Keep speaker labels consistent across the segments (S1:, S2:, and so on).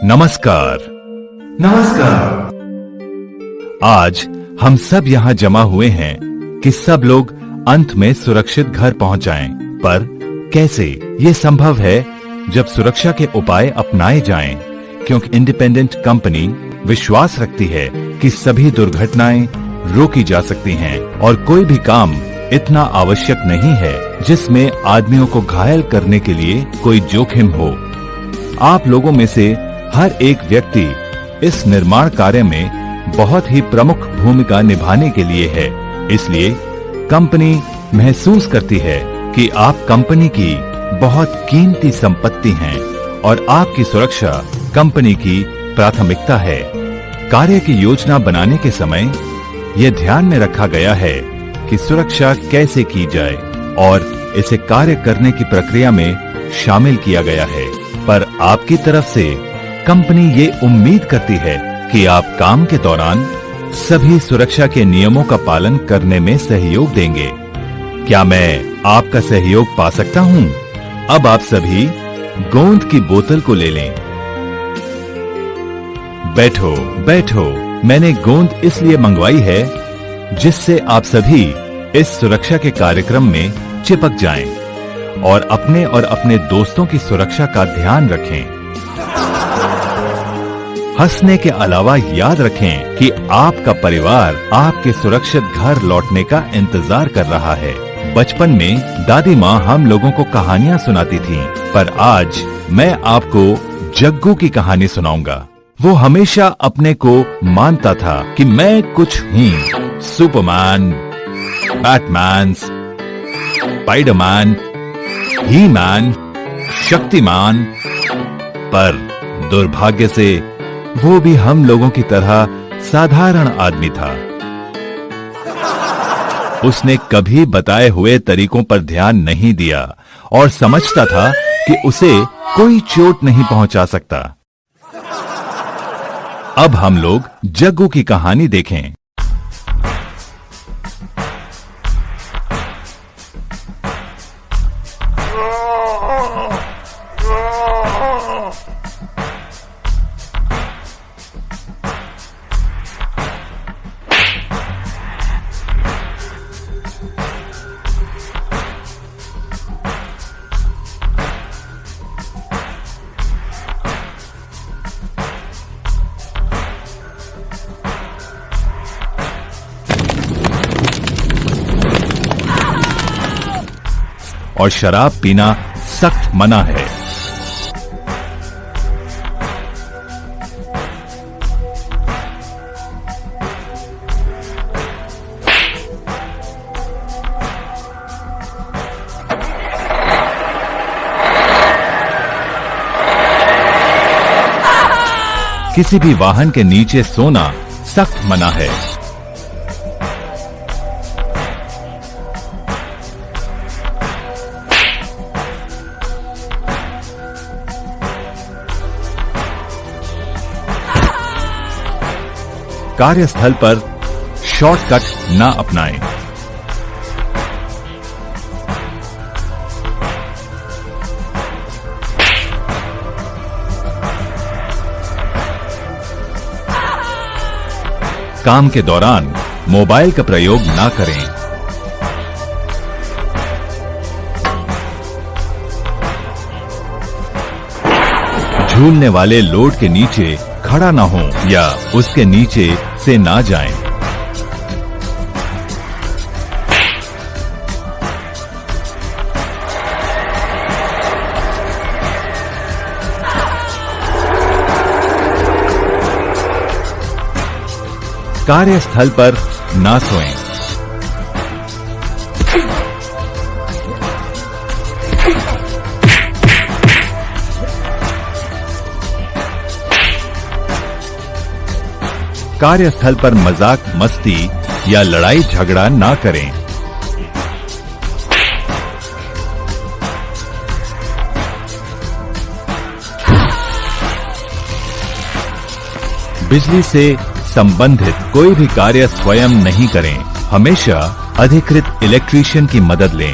S1: नमस्कार।
S2: नमस्कार।
S1: आज हम सब यहाँ जमा हुए हैं कि सब लोग अंत में सुरक्षित घर पहुँच जाएं। पर कैसे ये संभव है जब सुरक्षा के उपाय अपनाए जाएं? क्योंकि इंडिपेंडेंट कंपनी विश्वास रखती है कि सभी दुर्घटनाएं रोकी जा सकती हैं और कोई भी काम इतना आवश्यक नहीं है जिसमें आदमियों को घायल करने के लिए कोई जोखिम हो। आप लोगों में से हर एक व्यक्ति इस निर्माण कार्य में बहुत ही प्रमुख भूमिका निभाने के लिए है। इसलिए कंपनी महसूस करती है कि आप कंपनी की बहुत कीमती संपत्ति हैं और आपकी सुरक्षा कंपनी की प्राथमिकता है। कार्य की योजना बनाने के समय यह ध्यान में रखा गया है कि सुरक्षा कैसे की जाए और इसे कार्य करने की प्रक्रिया में शामिल किया गया है। पर आपकी तरफ से कंपनी ये उम्मीद करती है कि आप काम के दौरान सभी सुरक्षा के नियमों का पालन करने में सहयोग देंगे। क्या मैं आपका सहयोग पा सकता हूँ? अब आप सभी गोंद की बोतल को ले लें। बैठो बैठो। मैंने गोंद इसलिए मंगवाई है जिससे आप सभी इस सुरक्षा के कार्यक्रम में चिपक जाएं और अपने दोस्तों की सुरक्षा का ध्यान रखें। हंसने के अलावा याद रखें कि आपका परिवार आपके सुरक्षित घर लौटने का इंतजार कर रहा है। बचपन में दादी माँ हम लोगों को कहानियाँ सुनाती थीं, पर आज मैं आपको जग्गू की कहानी सुनाऊंगा। वो हमेशा अपने को मानता था कि मैं कुछ हूँ। सुपरमैन, बैटमैन, स्पाइडरमैन, ही मैन, शक्तिमान। पर दुर्भाग्य से वो भी हम लोगों की तरह साधारण आदमी था। उसने कभी बताए हुए तरीकों पर ध्यान नहीं दिया और समझता था कि उसे कोई चोट नहीं पहुंचा सकता। अब हम लोग जग्गू की कहानी देखें। और शराब पीना सख्त मना है। किसी भी वाहन के नीचे सोना सख्त मना है। कार्यस्थल पर शॉर्टकट ना अपनाएं। काम के दौरान मोबाइल का प्रयोग ना करें। झूलने वाले लोड के नीचे खड़ा ना हो या उसके नीचे से ना जाएं। कार्यस्थल पर ना सोएं। कार्यस्थल पर मजाक मस्ती या लड़ाई झगड़ा ना करें। बिजली से संबंधित कोई भी कार्य स्वयं नहीं करें। हमेशा अधिकृत इलेक्ट्रीशियन की मदद लें।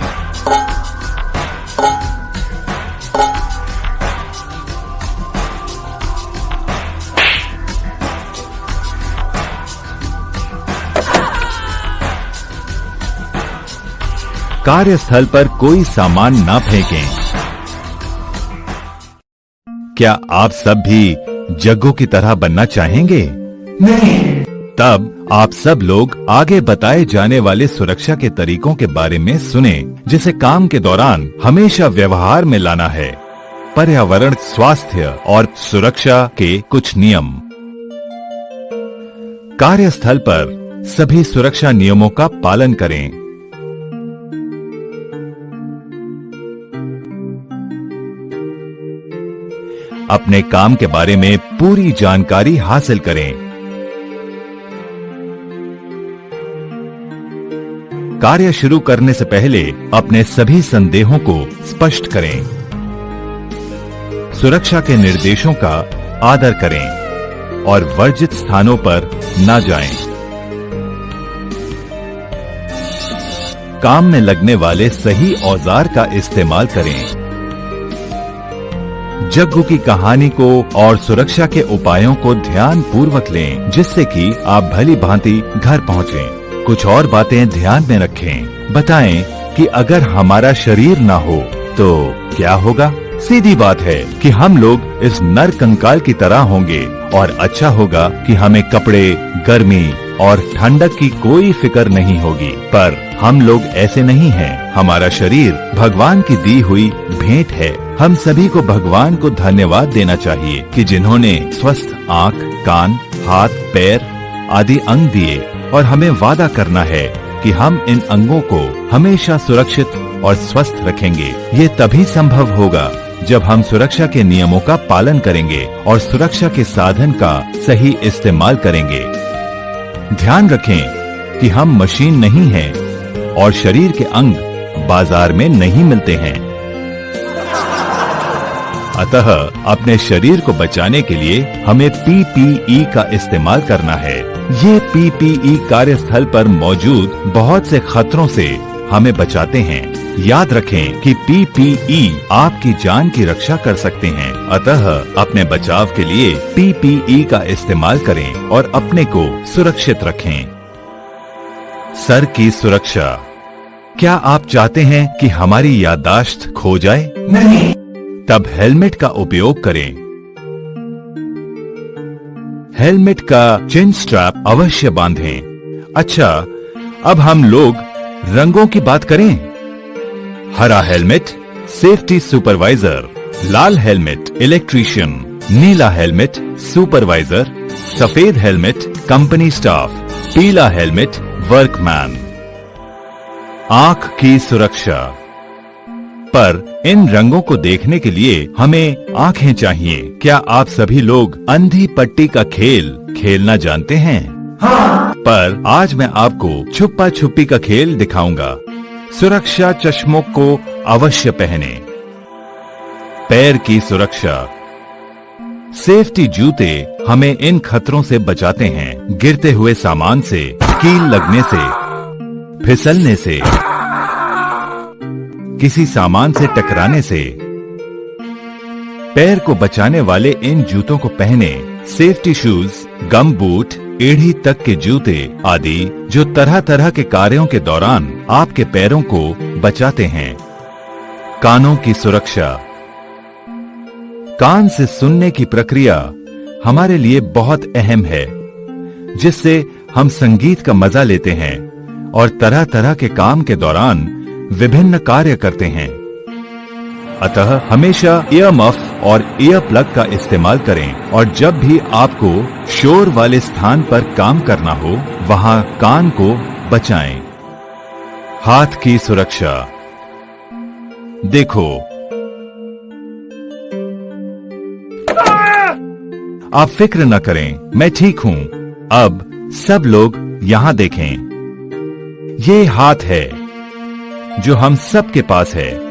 S1: कार्यस्थल पर कोई सामान ना फेंकें। क्या आप सब भी जग्गू की तरह बनना चाहेंगे?
S2: नहीं।
S1: तब आप सब लोग आगे बताए जाने वाले सुरक्षा के तरीकों के बारे में सुने, जिसे काम के दौरान हमेशा व्यवहार में लाना है। पर्यावरण, स्वास्थ्य और सुरक्षा के कुछ नियम। कार्यस्थल पर सभी सुरक्षा नियमों का पालन करें। अपने काम के बारे में पूरी जानकारी हासिल करें। कार्य शुरू करने से पहले अपने सभी संदेहों को स्पष्ट करें। सुरक्षा के निर्देशों का आदर करें और वर्जित स्थानों पर न जाएं। काम में लगने वाले सही औजार का इस्तेमाल करें। जग्गू की कहानी को और सुरक्षा के उपायों को ध्यान पूर्वक लें, जिससे कि आप भली भांति घर पहुंचें। कुछ और बातें ध्यान में रखें। बताएं कि अगर हमारा शरीर ना हो तो क्या होगा? सीधी बात है कि हम लोग इस नर कंकाल की तरह होंगे और अच्छा होगा कि हमें कपड़े, गर्मी और ठंडक की कोई फिक्र नहीं होगी। पर हम लोग ऐसे नहीं हैं। हमारा शरीर भगवान की दी हुई भेंट है। हम सभी को भगवान को धन्यवाद देना चाहिए कि जिन्होंने स्वस्थ आँख, कान, हाथ, पैर आदि अंग दिए और हमें वादा करना है कि हम इन अंगों को हमेशा सुरक्षित और स्वस्थ रखेंगे। ये तभी संभव होगा जब हम सुरक्षा के नियमों का पालन करेंगे और सुरक्षा के साधन का सही इस्तेमाल करेंगे। ध्यान रखें कि हम मशीन नहीं हैं और शरीर के अंग बाजार में नहीं मिलते हैं। अतः अपने शरीर को बचाने के लिए हमें PPE का इस्तेमाल करना है। ये PPE कार्यस्थल पर मौजूद बहुत से खतरों से हमें बचाते हैं। याद रखें कि PPE आपकी जान की रक्षा कर सकते हैं। अतः अपने बचाव के लिए PPE का इस्तेमाल करें और अपने को सुरक्षित रखें। सर की सुरक्षा। क्या आप चाहते हैं कि हमारी याददाश्त खो जाए?
S2: नहीं।
S1: तब हेलमेट का उपयोग करें। हेलमेट का चिन स्ट्रैप अवश्य बांधें। अच्छा, अब हम लोग रंगों की बात करें। हरा हेलमेट सेफ्टी सुपरवाइजर, लाल हेलमेट इलेक्ट्रीशियन, नीला हेलमेट सुपरवाइजर, सफेद हेलमेट कंपनी स्टाफ, पीला हेलमेट वर्कमैन। आंख की सुरक्षा। पर इन रंगों को देखने के लिए हमें आंखें चाहिए। क्या आप सभी लोग अंधी पट्टी का खेल खेलना जानते हैं?
S2: हाँ।
S1: पर आज मैं आपको छुपा छुपी का खेल दिखाऊंगा। सुरक्षा चश्मों को अवश्य पहने। पैर की सुरक्षा। सेफ्टी जूते हमें इन खतरों से बचाते हैं। गिरते हुए सामान से, कील लगने से, फिसलने से, किसी सामान से टकराने से। पैर को बचाने वाले इन जूतों को पहने। सेफ्टी शूज, गम बूट, एड़ी तक के जूते आदि जो तरह तरह के कार्यों के दौरान आपके पैरों को बचाते हैं। कानों की सुरक्षा। कान से सुनने की प्रक्रिया हमारे लिए बहुत अहम है, जिससे हम संगीत का मजा लेते हैं और तरह तरह के काम के दौरान विभिन्न कार्य करते हैं। अतः हमेशा ईयर मफ और ईयर प्लग का इस्तेमाल करें और जब भी आपको शोर वाले स्थान पर काम करना हो, वहां कान को बचाएं। हाथ की सुरक्षा। देखो, आप फिक्र न करें, मैं ठीक हूं। अब सब लोग यहां देखें। ये हाथ है जो हम सब के पास है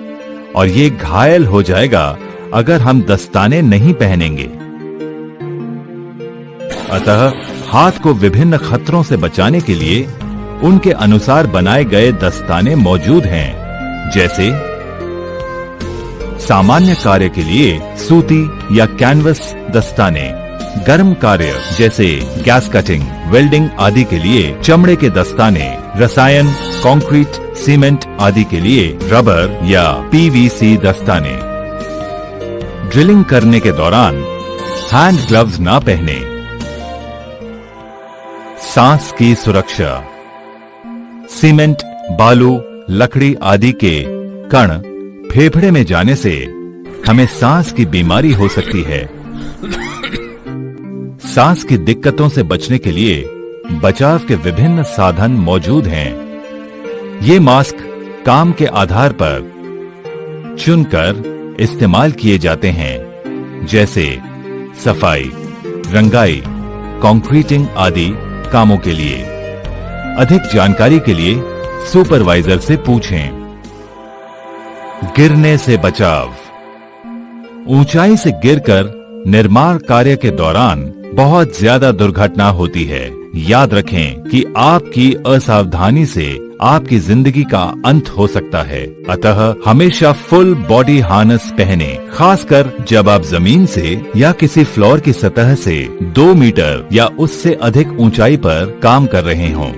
S1: और ये घायल हो जाएगा अगर हम दस्ताने नहीं पहनेंगे। अतः हाथ को विभिन्न खतरों से बचाने के लिए उनके अनुसार बनाए गए दस्ताने मौजूद हैं, जैसे सामान्य कार्य के लिए सूती या कैनवस दस्ताने, गर्म कार्य जैसे गैस कटिंग, वेल्डिंग आदि के लिए चमड़े के दस्ताने, रसायन, कंक्रीट, सीमेंट आदि के लिए रबर या पीवीसी दस्ताने। ड्रिलिंग करने के दौरान हैंड ग्लव्स ना पहने। सांस की सुरक्षा। सीमेंट, बालू, लकड़ी आदि के कण फेफड़े में जाने से हमें सांस की बीमारी हो सकती है। सांस की दिक्कतों से बचने के लिए बचाव के विभिन्न साधन मौजूद हैं। ये मास्क काम के आधार पर चुनकर इस्तेमाल किए जाते हैं, जैसे सफाई, रंगाई, कंक्रीटिंग आदि कामों के लिए। अधिक जानकारी के लिए सुपरवाइजर से पूछें। गिरने से बचाव। ऊंचाई से गिरकर निर्माण कार्य के दौरान बहुत ज्यादा दुर्घटना होती है। याद रखें कि आपकी असावधानी से आपकी जिंदगी का अंत हो सकता है। अतः हमेशा फुल बॉडी हार्नेस पहने, खासकर जब आप जमीन से या किसी फ्लोर की सतह से 2 मीटर या उससे अधिक ऊंचाई पर काम कर रहे हों।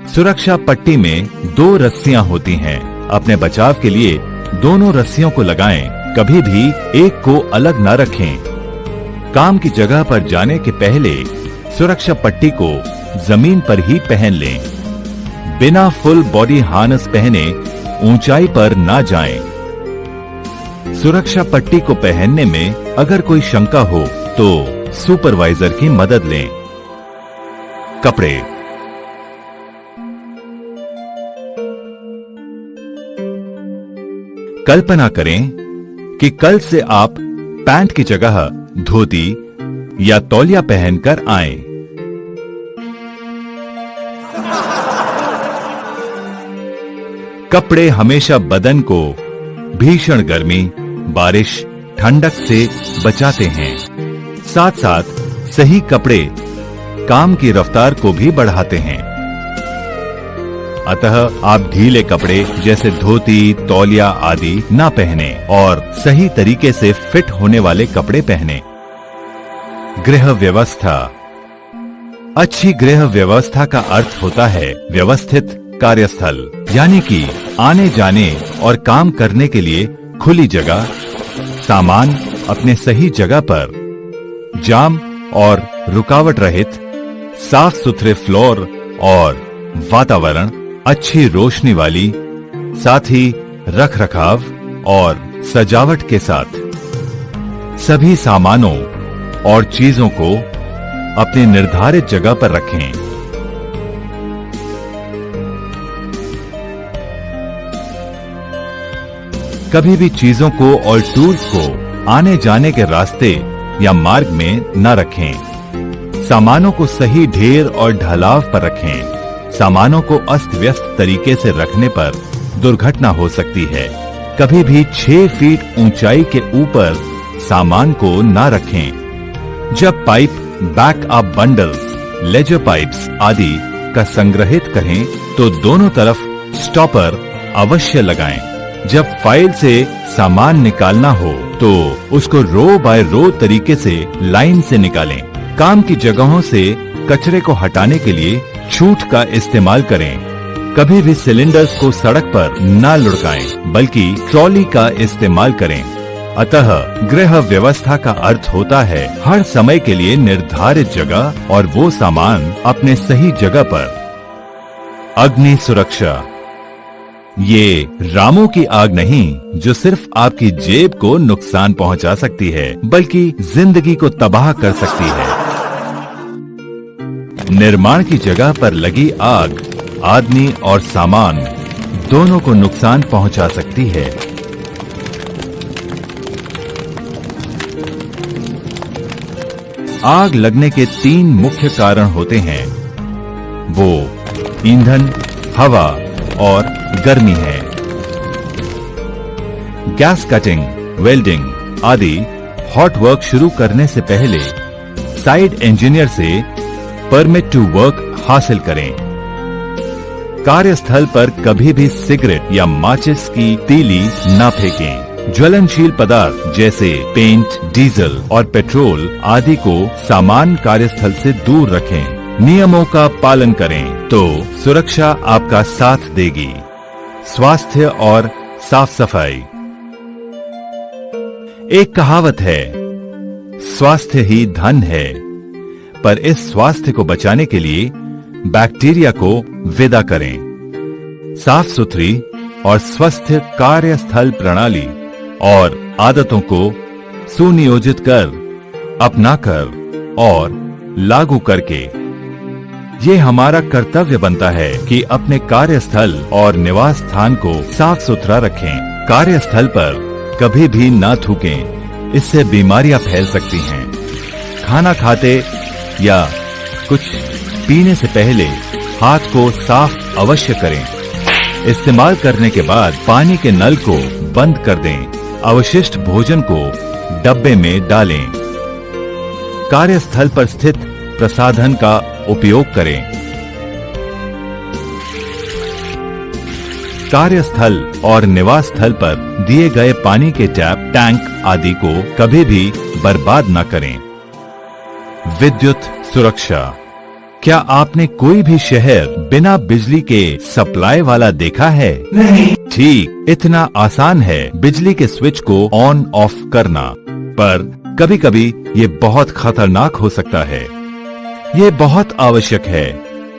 S1: सुरक्षा पट्टी में 2 रस्सियां होती हैं। अपने बचाव के लिए दोनों रस्सियों को लगाएं। कभी भी एक को अलग न रखें। काम की जगह पर जाने के पहले सुरक्षा पट्टी को जमीन पर ही पहन लें। बिना फुल बॉडी हार्नेस पहने ऊंचाई पर ना जाएं। सुरक्षा पट्टी को पहनने में अगर कोई शंका हो तो सुपरवाइजर की मदद लें। कपड़े। कल्पना करें कि कल से आप पैंट की जगह धोती या तौलिया पहनकर आएं। कपड़े हमेशा बदन को भीषण गर्मी, बारिश, ठंडक से बचाते हैं। साथ साथ सही कपड़े काम की रफ्तार को भी बढ़ाते हैं। अतः आप ढीले कपड़े जैसे धोती, तौलिया आदि ना पहने और सही तरीके से फिट होने वाले कपड़े पहने। गृह व्यवस्था। अच्छी गृह व्यवस्था का अर्थ होता है व्यवस्थित कार्यस्थल, यानी कि आने जाने और काम करने के लिए खुली जगह, सामान अपने सही जगह पर, जाम और रुकावट रहित, साफ सुथरे फ्लोर और वातावरण, अच्छी रोशनी वाली, साथ ही रख रखाव और सजावट के साथ। सभी सामानों और चीजों को अपनी निर्धारित जगह पर रखें। कभी भी चीजों को और टूल्स को आने जाने के रास्ते या मार्ग में न रखें। सामानों को सही ढेर और ढलाव पर रखें। सामानों को अस्त व्यस्त तरीके से रखने पर दुर्घटना हो सकती है। कभी भी 6 फीट ऊंचाई के ऊपर सामान को न रखें। जब pipe, backup bundles, ledger pipes आदि का संग्रहित करें तो दोनों तरफ स्टॉपर अवश्य लगाएं। जब फाइल से सामान निकालना हो तो उसको रो बाय रो तरीके से लाइन से निकालें। काम की जगहों से कचरे को हटाने के लिए छूट का इस्तेमाल करें। कभी भी सिलेंडर्स को सड़क पर न लुढ़काएं, बल्कि ट्रॉली का इस्तेमाल करें। अतः गृह व्यवस्था का अर्थ होता है हर समय के लिए निर्धारित जगह और वो सामान अपने सही जगह पर। अग्नि सुरक्षा। ये रामों की आग नहीं जो सिर्फ आपकी जेब को नुकसान पहुंचा सकती है, बल्कि जिंदगी को तबाह कर सकती है। निर्माण की जगह पर लगी आग आदमी और सामान दोनों को नुकसान पहुंचा सकती है। आग लगने के 3 मुख्य कारण होते हैं। वो ईंधन, हवा और गर्मी है। गैस कटिंग, वेल्डिंग आदि हॉट वर्क शुरू करने से पहले साइट इंजीनियर से परमिट टू वर्क हासिल करें। कार्यस्थल पर कभी भी सिगरेट या माचिस की तीली न फेंकें। ज्वलनशील पदार्थ जैसे पेंट, डीजल और पेट्रोल आदि को सामान कार्यस्थल से दूर रखें। नियमों का पालन करें तो सुरक्षा आपका साथ देगी। स्वास्थ्य और साफ सफाई। एक कहावत है, स्वास्थ्य ही धन है, पर इस स्वास्थ्य को बचाने के लिए बैक्टीरिया को विदा करें। साफ सुथरी और स्वस्थ कार्यस्थल प्रणाली और आदतों को सुनियोजित कर, अपनाकर और लागू करके ये हमारा कर्तव्य बनता है कि अपने कार्यस्थल और निवास स्थान को साफ सुथरा रखें। कार्यस्थल पर कभी भी ना थूकें, इससे बीमारियां फैल सकती हैं। खाना खाते या कुछ पीने से पहले हाथ को साफ अवश्य करें। इस्तेमाल करने के बाद पानी के नल को बंद कर दें। अवशिष्ट भोजन को डब्बे में डालें। कार्यस्थल पर स्थित प्रसाधन का उपयोग करें। कार्यस्थल और निवास स्थल पर दिए गए पानी के टैप, टैंक आदि को कभी भी बर्बाद न करें। विद्युत सुरक्षा। क्या आपने कोई भी शहर बिना बिजली के सप्लाई वाला देखा है?
S2: नहीं।
S1: ठीक इतना आसान है बिजली के स्विच को ऑन ऑफ करना, पर कभी कभी ये बहुत खतरनाक हो सकता है। ये बहुत आवश्यक है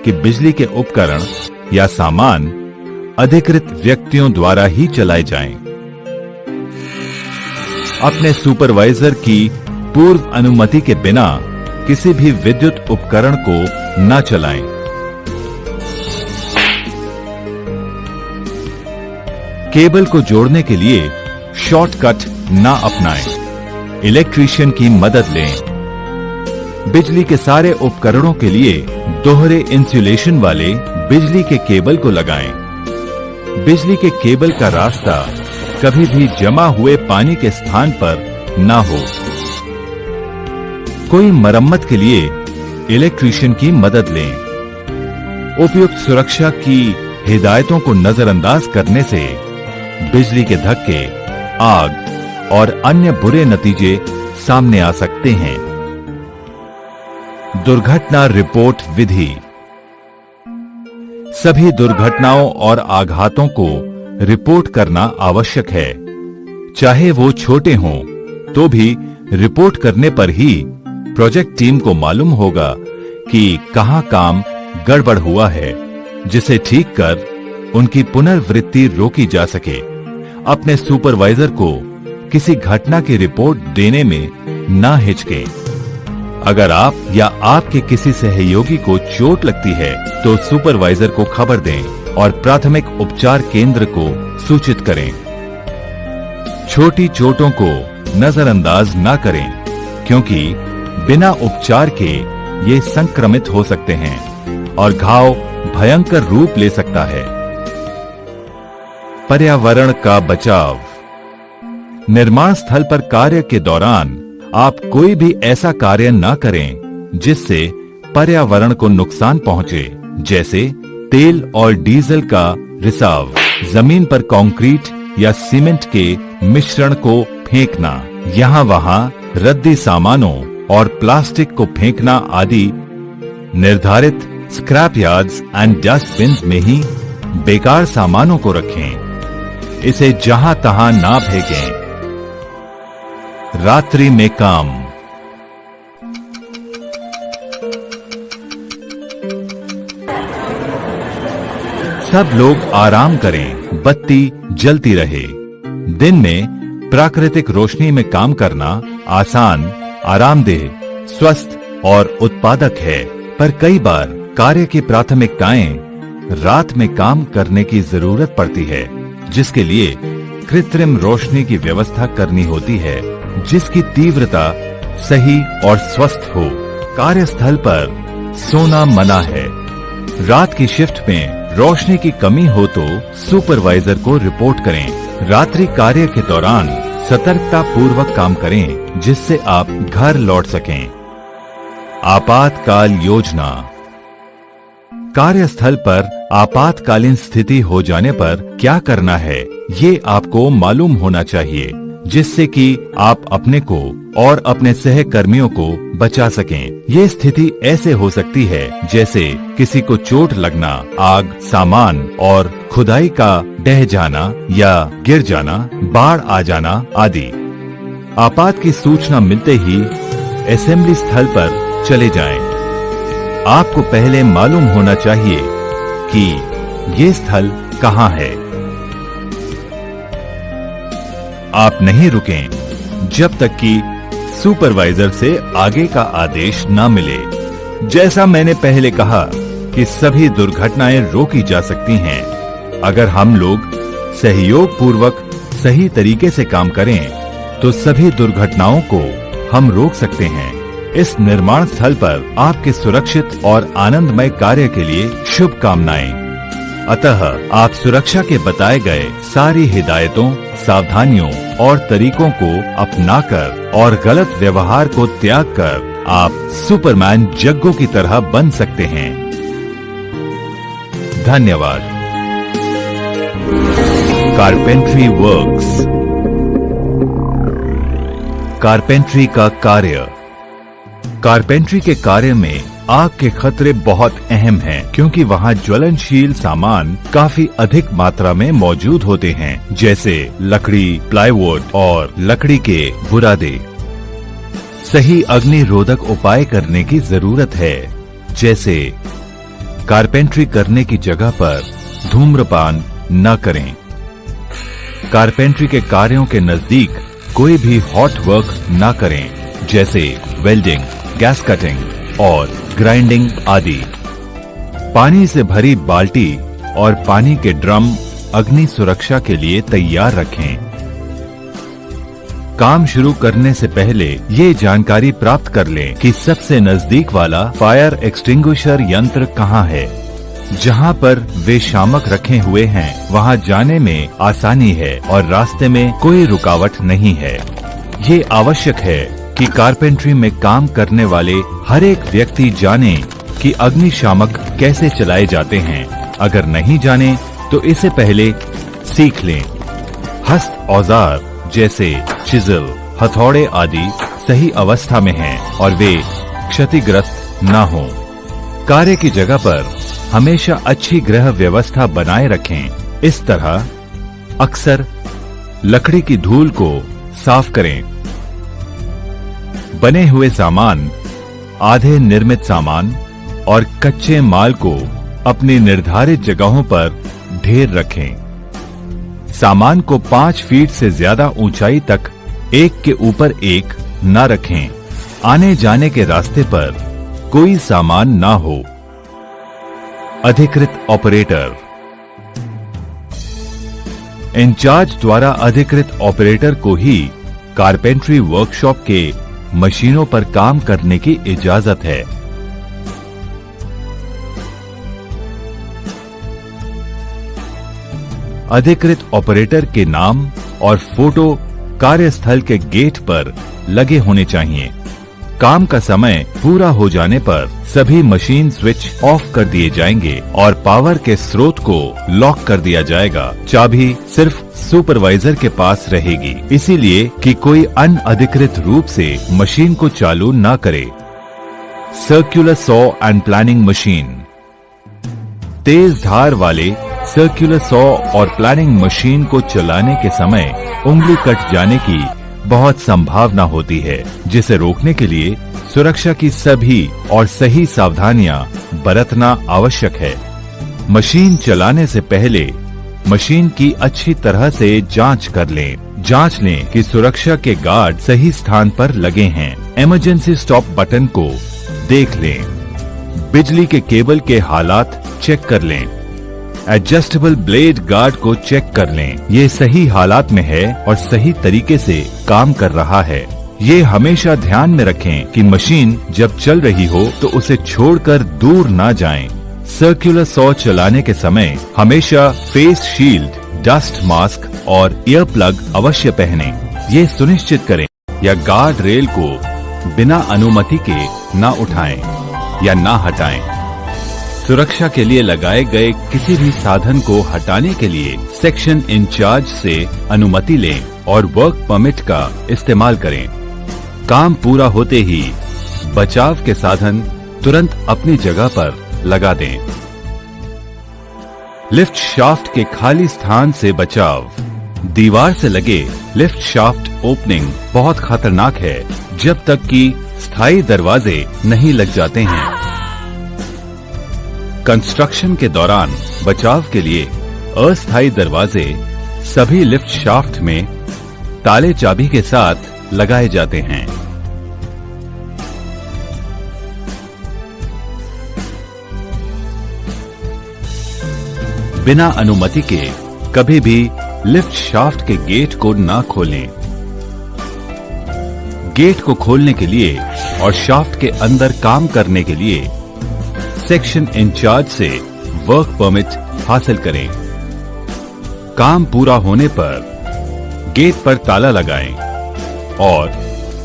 S1: कि बिजली के उपकरण या सामान अधिकृत व्यक्तियों द्वारा ही चलाए जाएं। अपने सुपरवाइजर की पूर्व अनुमति के बिना किसी भी विद्युत उपकरण को न चलाएं। केबल को जोड़ने के लिए शॉर्टकट न अपनाएं। इलेक्ट्रीशियन की मदद लें। बिजली के सारे उपकरणों के लिए दोहरे इंसुलेशन वाले बिजली के केबल को लगाएं। बिजली के केबल का रास्ता कभी भी जमा हुए पानी के स्थान पर न हो। कोई मरम्मत के लिए इलेक्ट्रीशियन की मदद लें। उपयुक्त सुरक्षा की हिदायतों को नजरअंदाज करने से बिजली के धक्के, आग और अन्य बुरे नतीजे सामने आ सकते हैं। दुर्घटना रिपोर्ट विधि। सभी दुर्घटनाओं और आघातों को रिपोर्ट करना आवश्यक है। चाहे वो छोटे हों, तो भी रिपोर्ट करने पर ही प्रोजेक्ट टीम को मालूम होगा कि कहां काम गड़बड़ हुआ है, जिसे ठीक कर उनकी पुनर्वृत्ति रोकी जा सके। अपने सुपरवाइजर को किसी घटना की रिपोर्ट देने में ना हिचकें। अगर आप या आपके किसी सहयोगी को चोट लगती है तो सुपरवाइजर को खबर दें और प्राथमिक उपचार केंद्र को सूचित करें। छोटी चोटों को नजरअंदाज ना करें, क्योंकि बिना उपचार के ये संक्रमित हो सकते हैं और घाव भयंकर रूप ले सकता है। पर्यावरण का बचाव। निर्माण स्थल पर कार्य के दौरान आप कोई भी ऐसा कार्य न करें जिससे पर्यावरण को नुकसान पहुंचे, जैसे तेल और डीजल का रिसाव, जमीन पर कंक्रीट या सीमेंट के मिश्रण को फेंकना, यहाँ वहाँ रद्दी सामानों और प्लास्टिक को फेंकना आदि। निर्धारित स्क्रैप यार्ड्स एंड डस्टबिन्स में ही बेकार सामानों को रखें। इसे जहां तहां ना फेंकें। रात्रि में काम। सब लोग आराम करें, बत्ती जलती रहे। दिन में प्राकृतिक रोशनी में काम करना आसान, आरामदेह, स्वस्थ और उत्पादक है, पर कई बार कार्य की प्राथमिकताएं रात में काम करने की जरूरत पड़ती है, जिसके लिए कृत्रिम रोशनी की व्यवस्था करनी होती है, जिसकी तीव्रता सही और स्वस्थ हो। कार्यस्थल पर सोना मना है। रात की शिफ्ट में रोशनी की कमी हो तो सुपरवाइजर को रिपोर्ट करें। रात्रि कार्य के दौरान सतर्कता पूर्वक काम करें, जिससे आप घर लौट सकें। आपातकाल योजना। कार्यस्थल पर आपातकालीन स्थिति हो जाने पर क्या करना है, ये आपको मालूम होना चाहिए। जिससे कि आप अपने को और अपने सहकर्मियों को बचा सकें। ये स्थिति ऐसे हो सकती है जैसे किसी को चोट लगना, आग, सामान और खुदाई का ढह जाना या गिर जाना, बाढ़ आ जाना आदि। आपात की सूचना मिलते ही असेंबली स्थल पर चले जाएं। आपको पहले मालूम होना चाहिए कि ये स्थल कहाँ है। आप नहीं रुकें जब तक कि सुपरवाइजर से आगे का आदेश न मिले। जैसा मैंने पहले कहा कि सभी दुर्घटनाएं रोकी जा सकती हैं अगर हम लोग सहयोग पूर्वक सही तरीके से काम करें, तो सभी दुर्घटनाओं को हम रोक सकते हैं। इस निर्माण स्थल पर आपके सुरक्षित और आनंदमय कार्य के लिए शुभकामनाएं। अतः आप सुरक्षा के बताए गए सारी हिदायतों, सावधानियों और तरीकों को अपनाकर और गलत व्यवहार को त्याग कर आप सुपरमैन जग्गो की तरह बन सकते हैं। धन्यवाद। Carpentry works. कारपेंट्री का कार्य। कारपेंट्री के कार्य में आग के खतरे बहुत अहम हैं, क्योंकि वहाँ ज्वलनशील सामान काफी अधिक मात्रा में मौजूद होते हैं, जैसे लकड़ी, प्लाईवुड और लकड़ी के बुरादे। सही अग्नि रोधक उपाय करने की जरूरत है, जैसे कारपेंट्री करने की जगह पर धूम्रपान न करें। कारपेंट्री के कार्यों के नजदीक कोई भी हॉट वर्क न करें, जैसे वेल्डिंग, गैस कटिंग और ग्राइंडिंग आदि। पानी से भरी बाल्टी और पानी के ड्रम अग्नि सुरक्षा के लिए तैयार रखें। काम शुरू करने से पहले ये जानकारी प्राप्त कर लें कि सबसे नजदीक वाला फायर एक्सटिंग्विशर यंत्र कहाँ है। जहाँ पर वे शामक रखे हुए हैं, वहाँ जाने में आसानी है और रास्ते में कोई रुकावट नहीं है। ये आवश्यक है कि कारपेंट्री में काम करने वाले हर एक व्यक्ति जाने कि अग्निशामक कैसे चलाए जाते हैं। अगर नहीं जाने तो इसे पहले सीख लें। हस्त औजार जैसे चिजल, हथौड़े आदि सही अवस्था में हैं और वे क्षतिग्रस्त न हों। कार्य की जगह पर हमेशा अच्छी गृह व्यवस्था बनाए रखें। इस तरह अक्सर लकड़ी की धूल को साफ करें। बने हुए सामान, आधे निर्मित सामान और कच्चे माल को अपनी निर्धारित जगहों पर ढेर रखें। सामान को 5 फीट से ज्यादा ऊंचाई तक एक के ऊपर एक न रखें। आने जाने के रास्ते पर कोई सामान ना हो। अधिकृत ऑपरेटर। इंचार्ज द्वारा अधिकृत ऑपरेटर को ही कारपेंट्री वर्कशॉप के मशीनों पर काम करने की इजाजत है। अधिकृत ऑपरेटर के नाम और फोटो कार्यस्थल के गेट पर लगे होने चाहिए। काम का समय पूरा हो जाने पर सभी मशीन स्विच ऑफ कर दिए जाएंगे और पावर के स्रोत को लॉक कर दिया जाएगा। चाबी सिर्फ सुपरवाइजर के पास रहेगी, इसीलिए कि कोई अनअधिकृत रूप से मशीन को चालू न करे। Circular saw and planing machine. तेज धार वाले सर्कुलर सॉ और प्लानिंग मशीन को चलाने के समय उंगली कट जाने की बहुत संभावना होती है, जिसे रोकने के लिए सुरक्षा की सभी और सही सावधानियां बरतना आवश्यक है। मशीन चलाने से पहले मशीन की अच्छी तरह से जांच कर लें। जांच लें कि सुरक्षा के गार्ड सही स्थान पर लगे हैं। इमरजेंसी स्टॉप बटन को देख लें। बिजली के केबल के हालात चेक कर लें। एडजस्टेबल ब्लेड गार्ड को चेक कर लें। ये सही हालात में है और सही तरीके से काम कर रहा है। ये हमेशा ध्यान में रखें कि मशीन जब चल रही हो तो उसे छोड़कर दूर ना जाएं। सर्कुलर सॉ चलाने के समय हमेशा फेस शील्ड, डस्ट मास्क और ईयर प्लग अवश्य पहनें। ये सुनिश्चित करें या गार्ड रेल को बिना अनुमति के ना उठाएं या ना हटाएं। सुरक्षा के लिए लगाए गए किसी भी साधन को हटाने के लिए सेक्शन इंचार्ज से अनुमति लें। और वर्क परमिट का इस्तेमाल करें। काम पूरा होते ही बचाव के साधन तुरंत अपनी जगह पर लगा दें। लिफ्ट शाफ्ट के खाली स्थान से बचाव। दीवार से लगे लिफ्ट शाफ्ट ओपनिंग बहुत खतरनाक है जब तक कि स्थायी दरवाजे नहीं लग जाते हैं। कंस्ट्रक्शन के दौरान बचाव के लिए अस्थायी दरवाजे सभी लिफ्ट शाफ्ट में ताले चाबी के साथ लगाए जाते हैं। बिना अनुमति के कभी भी लिफ्ट शाफ्ट के गेट को ना खोलें। गेट को खोलने के लिए और शाफ्ट के अंदर काम करने के लिए सेक्शन इंचार्ज से वर्क परमिट हासिल करें। काम पूरा होने पर गेट पर ताला लगाएं और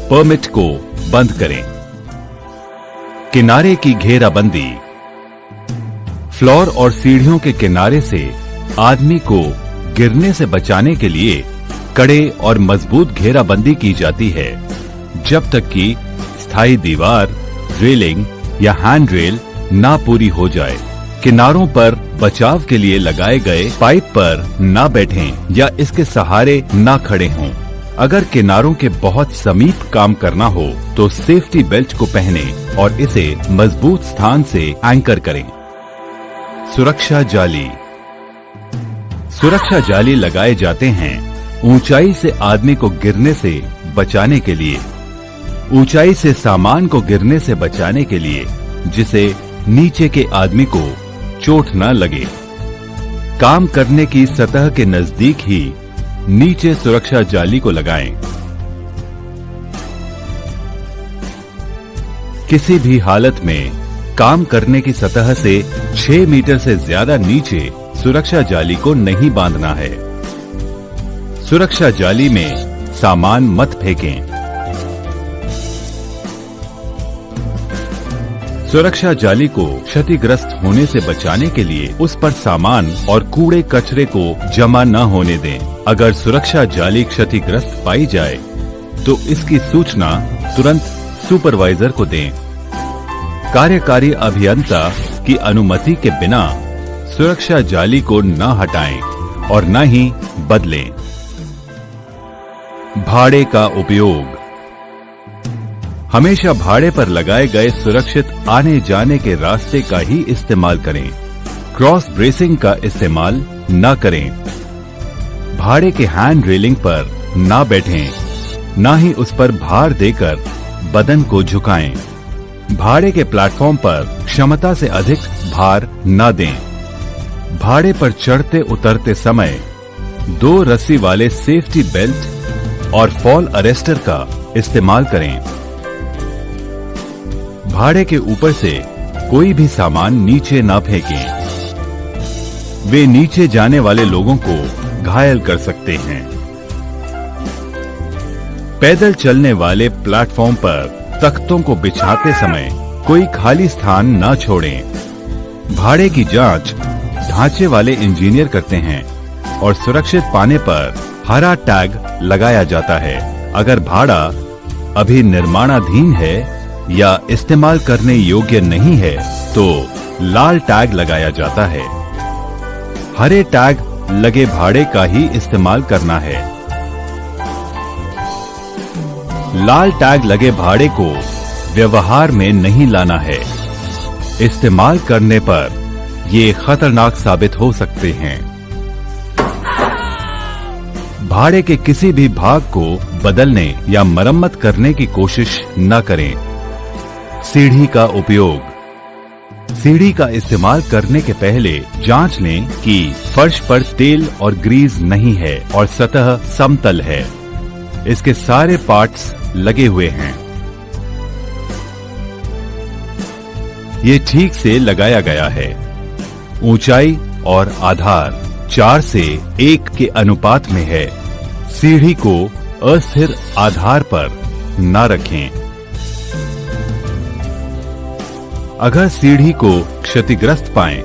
S1: परमिट को बंद करें। किनारे की घेराबंदी। फ्लोर और सीढ़ियों के किनारे से आदमी को गिरने से बचाने के लिए कड़े और मजबूत घेराबंदी की जाती है जब तक कि स्थायी दीवार, रेलिंग या हैंड रेल ना पूरी हो जाए। किनारों पर बचाव के लिए लगाए गए पाइप पर ना बैठें या इसके सहारे ना खड़े हों। अगर किनारों के बहुत समीप काम करना हो तो सेफ्टी बेल्ट को पहने और इसे मजबूत स्थान से एंकर करें। सुरक्षा जाली। सुरक्षा जाली लगाए जाते हैं ऊंचाई से आदमी को गिरने से बचाने के लिए, ऊंचाई से सामान को गिरने से बचाने के लिए, जिसे नीचे के आदमी को चोट न लगे। काम करने की सतह के नजदीक ही नीचे सुरक्षा जाली को लगाएं। किसी भी हालत में काम करने की सतह से 6 मीटर से ज्यादा नीचे सुरक्षा जाली को नहीं बांधना है। सुरक्षा जाली में सामान मत फेंकें। सुरक्षा जाली को क्षतिग्रस्त होने से बचाने के लिए उस पर सामान और कूड़े कचरे को जमा न होने दें। अगर सुरक्षा जाली क्षतिग्रस्त पाई जाए तो इसकी सूचना तुरंत सुपरवाइजर को दें। कार्यकारी अभियंता की अनुमति के बिना सुरक्षा जाली को न हटाएं और न ही बदलें। भाड़े का उपयोग। हमेशा भाड़े पर लगाए गए सुरक्षित आने जाने के रास्ते का ही इस्तेमाल करें। क्रॉस ब्रेसिंग का इस्तेमाल न करें। भाड़े के हैंड रेलिंग पर न बैठें, न ही उस पर भार देकर बदन को झुकाएं। भाड़े के प्लेटफॉर्म पर क्षमता से अधिक भार न दें। भाड़े पर चढ़ते उतरते समय 2 रस्सी वाले सेफ्टी बेल्ट और फॉल अरेस्टर का इस्तेमाल करें। भाड़े के ऊपर से कोई भी सामान नीचे ना फेंकें। वे नीचे जाने वाले लोगों को घायल कर सकते हैं। पैदल चलने वाले प्लेटफॉर्म पर तख्तों को बिछाते समय कोई खाली स्थान न छोड़ें। भाड़े की जांच ढांचे वाले इंजीनियर करते हैं और सुरक्षित पाने पर हरा टैग लगाया जाता है। अगर भाड़ा अभी निर्माणाधीन है या इस्तेमाल करने योग्य नहीं है तो लाल टैग लगाया जाता है। हरे टैग लगे भाड़े का ही इस्तेमाल करना है। लाल टैग लगे भाड़े को व्यवहार में नहीं लाना है। इस्तेमाल करने पर ये खतरनाक साबित हो सकते हैं। भाड़े के किसी भी भाग को बदलने या मरम्मत करने की कोशिश न करें। सीढ़ी का उपयोग। सीढ़ी का इस्तेमाल करने के पहले जांच लें कि फर्श पर तेल और ग्रीस नहीं है और सतह समतल है। इसके सारे पार्ट्स लगे हुए हैं। ये ठीक से लगाया गया है। ऊंचाई और आधार 4 से 1 के अनुपात में है। सीढ़ी को अस्थिर आधार पर न रखें। अगर सीढ़ी को क्षतिग्रस्त पाएं,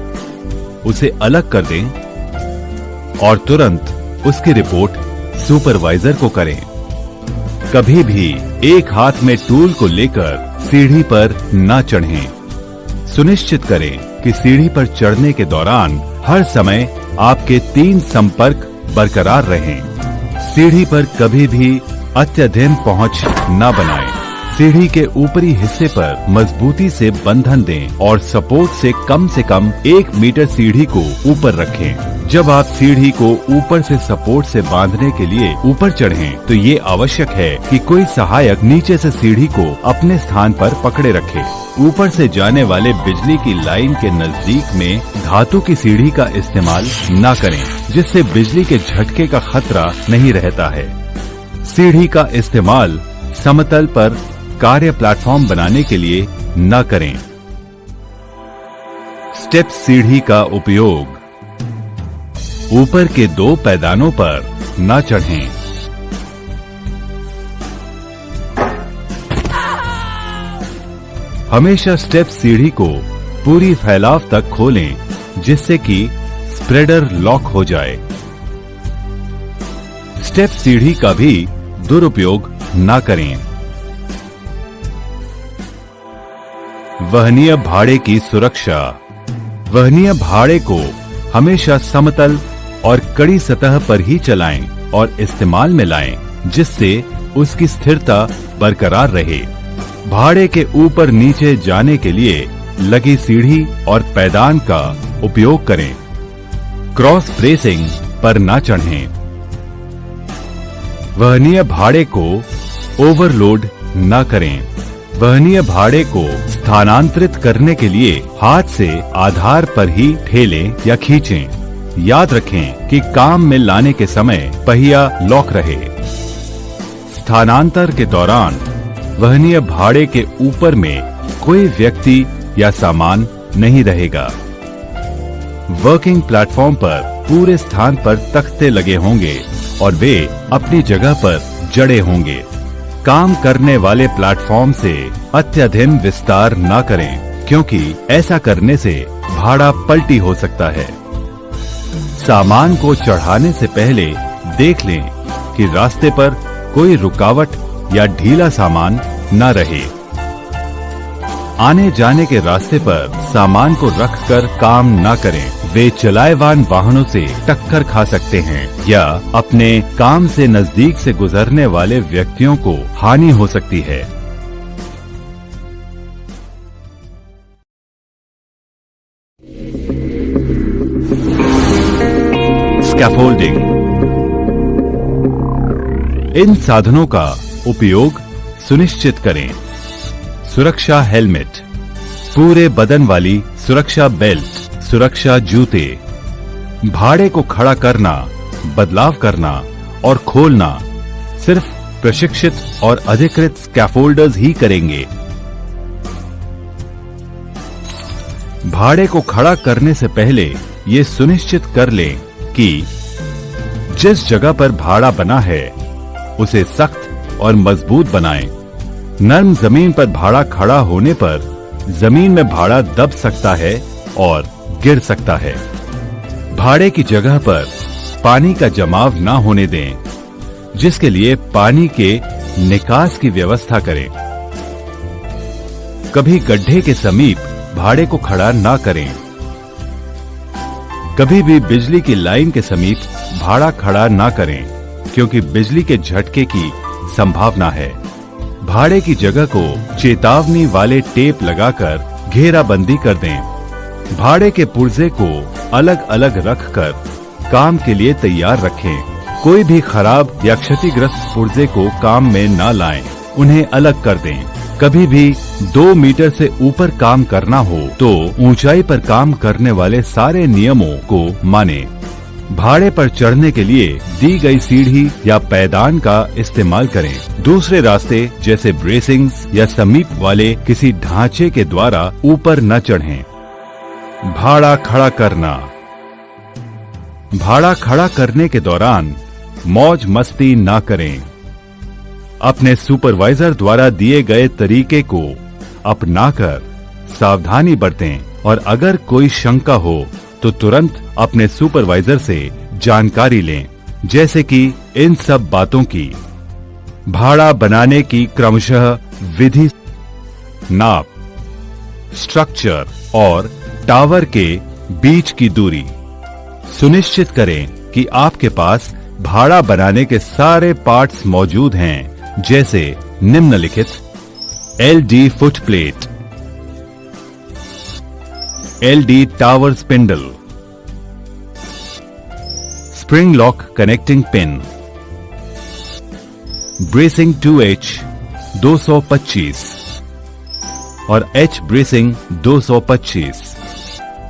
S1: उसे अलग कर दें और तुरंत उसकी रिपोर्ट सुपरवाइजर को करें। कभी भी एक हाथ में टूल को लेकर सीढ़ी पर न चढ़ें। सुनिश्चित करें कि सीढ़ी पर चढ़ने के दौरान हर समय आपके 3 संपर्क बरकरार रहें। सीढ़ी पर कभी भी अत्यधिक पहुंच न बनाएं। सीढ़ी के ऊपरी हिस्से पर मजबूती से बंधन दें और सपोर्ट से कम 1 मीटर सीढ़ी को ऊपर रखें। जब आप सीढ़ी को ऊपर से सपोर्ट से बांधने के लिए ऊपर चढ़ें, तो ये आवश्यक है कि कोई सहायक नीचे से सीढ़ी को अपने स्थान पर पकड़े रखे। ऊपर से जाने वाले बिजली की लाइन के नजदीक में धातु की सीढ़ी का इस्तेमाल न करें, जिससे बिजली के झटके का खतरा नहीं रहता है। सीढ़ी का इस्तेमाल समतल पर कार्य प्लेटफॉर्म बनाने के लिए न करें। स्टेप सीढ़ी का उपयोग ऊपर के 2 पैदानों पर न चढ़ें। हमेशा स्टेप सीढ़ी को पूरी फैलाव तक खोलें, जिससे कि स्प्रेडर लॉक हो जाए। स्टेप सीढ़ी का भी दुरुपयोग न करें। वहनीय भाड़े की सुरक्षा। वहनीय भाड़े को हमेशा समतल और कड़ी सतह पर ही चलाएं और इस्तेमाल में लाएं, जिससे उसकी स्थिरता बरकरार रहे। भाड़े के ऊपर नीचे जाने के लिए लगी सीढ़ी और पैदान का उपयोग करें। क्रॉस ब्रेसिंग पर न चढ़ें। वहनीय भाड़े को ओवरलोड न करें। वहनीय भाड़े को स्थानांतरित करने के लिए हाथ से आधार पर ही ठेलें या खींचें। याद रखें कि काम में लाने के समय पहिया लॉक रहे। स्थानांतर के दौरान वहनीय भाड़े के ऊपर में कोई व्यक्ति या सामान नहीं रहेगा। वर्किंग प्लेटफॉर्म पर पूरे स्थान पर तख्ते लगे होंगे और वे अपनी जगह पर जड़े होंगे। काम करने वाले प्लेटफॉर्म से अत्यधिक विस्तार न करें, क्योंकि ऐसा करने से भाड़ा पलटी हो सकता है। सामान को चढ़ाने से पहले देख लें कि रास्ते पर कोई रुकावट या ढीला सामान न रहे। आने जाने के रास्ते पर सामान को रखकर काम न करें। वे चलाएवान वाहनों से टक्कर खा सकते हैं या अपने काम से नजदीक से गुजरने वाले व्यक्तियों को हानि हो सकती है। स्कैफोल्डिंग। इन साधनों का उपयोग सुनिश्चित करें। सुरक्षा हेलमेट, पूरे बदन वाली सुरक्षा बेल्ट, सुरक्षा जूते। भाड़े को खड़ा करना, बदलाव करना और खोलना सिर्फ प्रशिक्षित और अधिकृत स्कैफोल्डर्स ही करेंगे। भाड़े को खड़ा करने से पहले ये सुनिश्चित कर लें कि जिस जगह पर भाड़ा बना है उसे सख्त और मजबूत बनाएं। नरम जमीन पर भाड़ा खड़ा होने पर जमीन में भाड़ा दब सकता है और गिर सकता है। भाड़े की जगह पर पानी का जमाव न होने दें, जिसके लिए पानी के निकास की व्यवस्था करें। कभी गड्ढे के समीप भाड़े को खड़ा न करें। कभी भी बिजली की लाइन के समीप भाड़ा खड़ा न करें, क्योंकि बिजली के झटके की संभावना है। भाड़े की जगह को चेतावनी वाले टेप लगाकर घेराबंदी कर दें। भाड़े के पुर्जे को अलग अलग रखकर काम के लिए तैयार रखें। कोई भी खराब या क्षतिग्रस्त पुर्जे को काम में न लाएं, उन्हें अलग कर दें। कभी भी 2 मीटर से ऊपर काम करना हो तो ऊंचाई पर काम करने वाले सारे नियमों को मानें। भाड़े पर चढ़ने के लिए दी गई सीढ़ी या पैदान का इस्तेमाल करें। दूसरे रास्ते जैसे ब्रेसिंग्स या समीप वाले किसी ढांचे के द्वारा ऊपर न चढ़ें। भाड़ा खड़ा करना। भाड़ा खड़ा करने के दौरान मौज मस्ती न करें। अपने सुपरवाइजर द्वारा दिए गए तरीके को अपनाकर सावधानी बरतें और अगर कोई शंका हो तो तुरंत अपने सुपरवाइजर से जानकारी लें। जैसे कि इन सब बातों की भाड़ा बनाने की क्रमशः विधि, नाप, स्ट्रक्चर और टावर के बीच की दूरी सुनिश्चित करें कि आपके पास भाड़ा बनाने के सारे पार्ट्स मौजूद हैं, जैसे निम्नलिखित: LD foot plate, LD tower spindle, spring lock connecting pin, bracing 2H 225 और H bracing 225,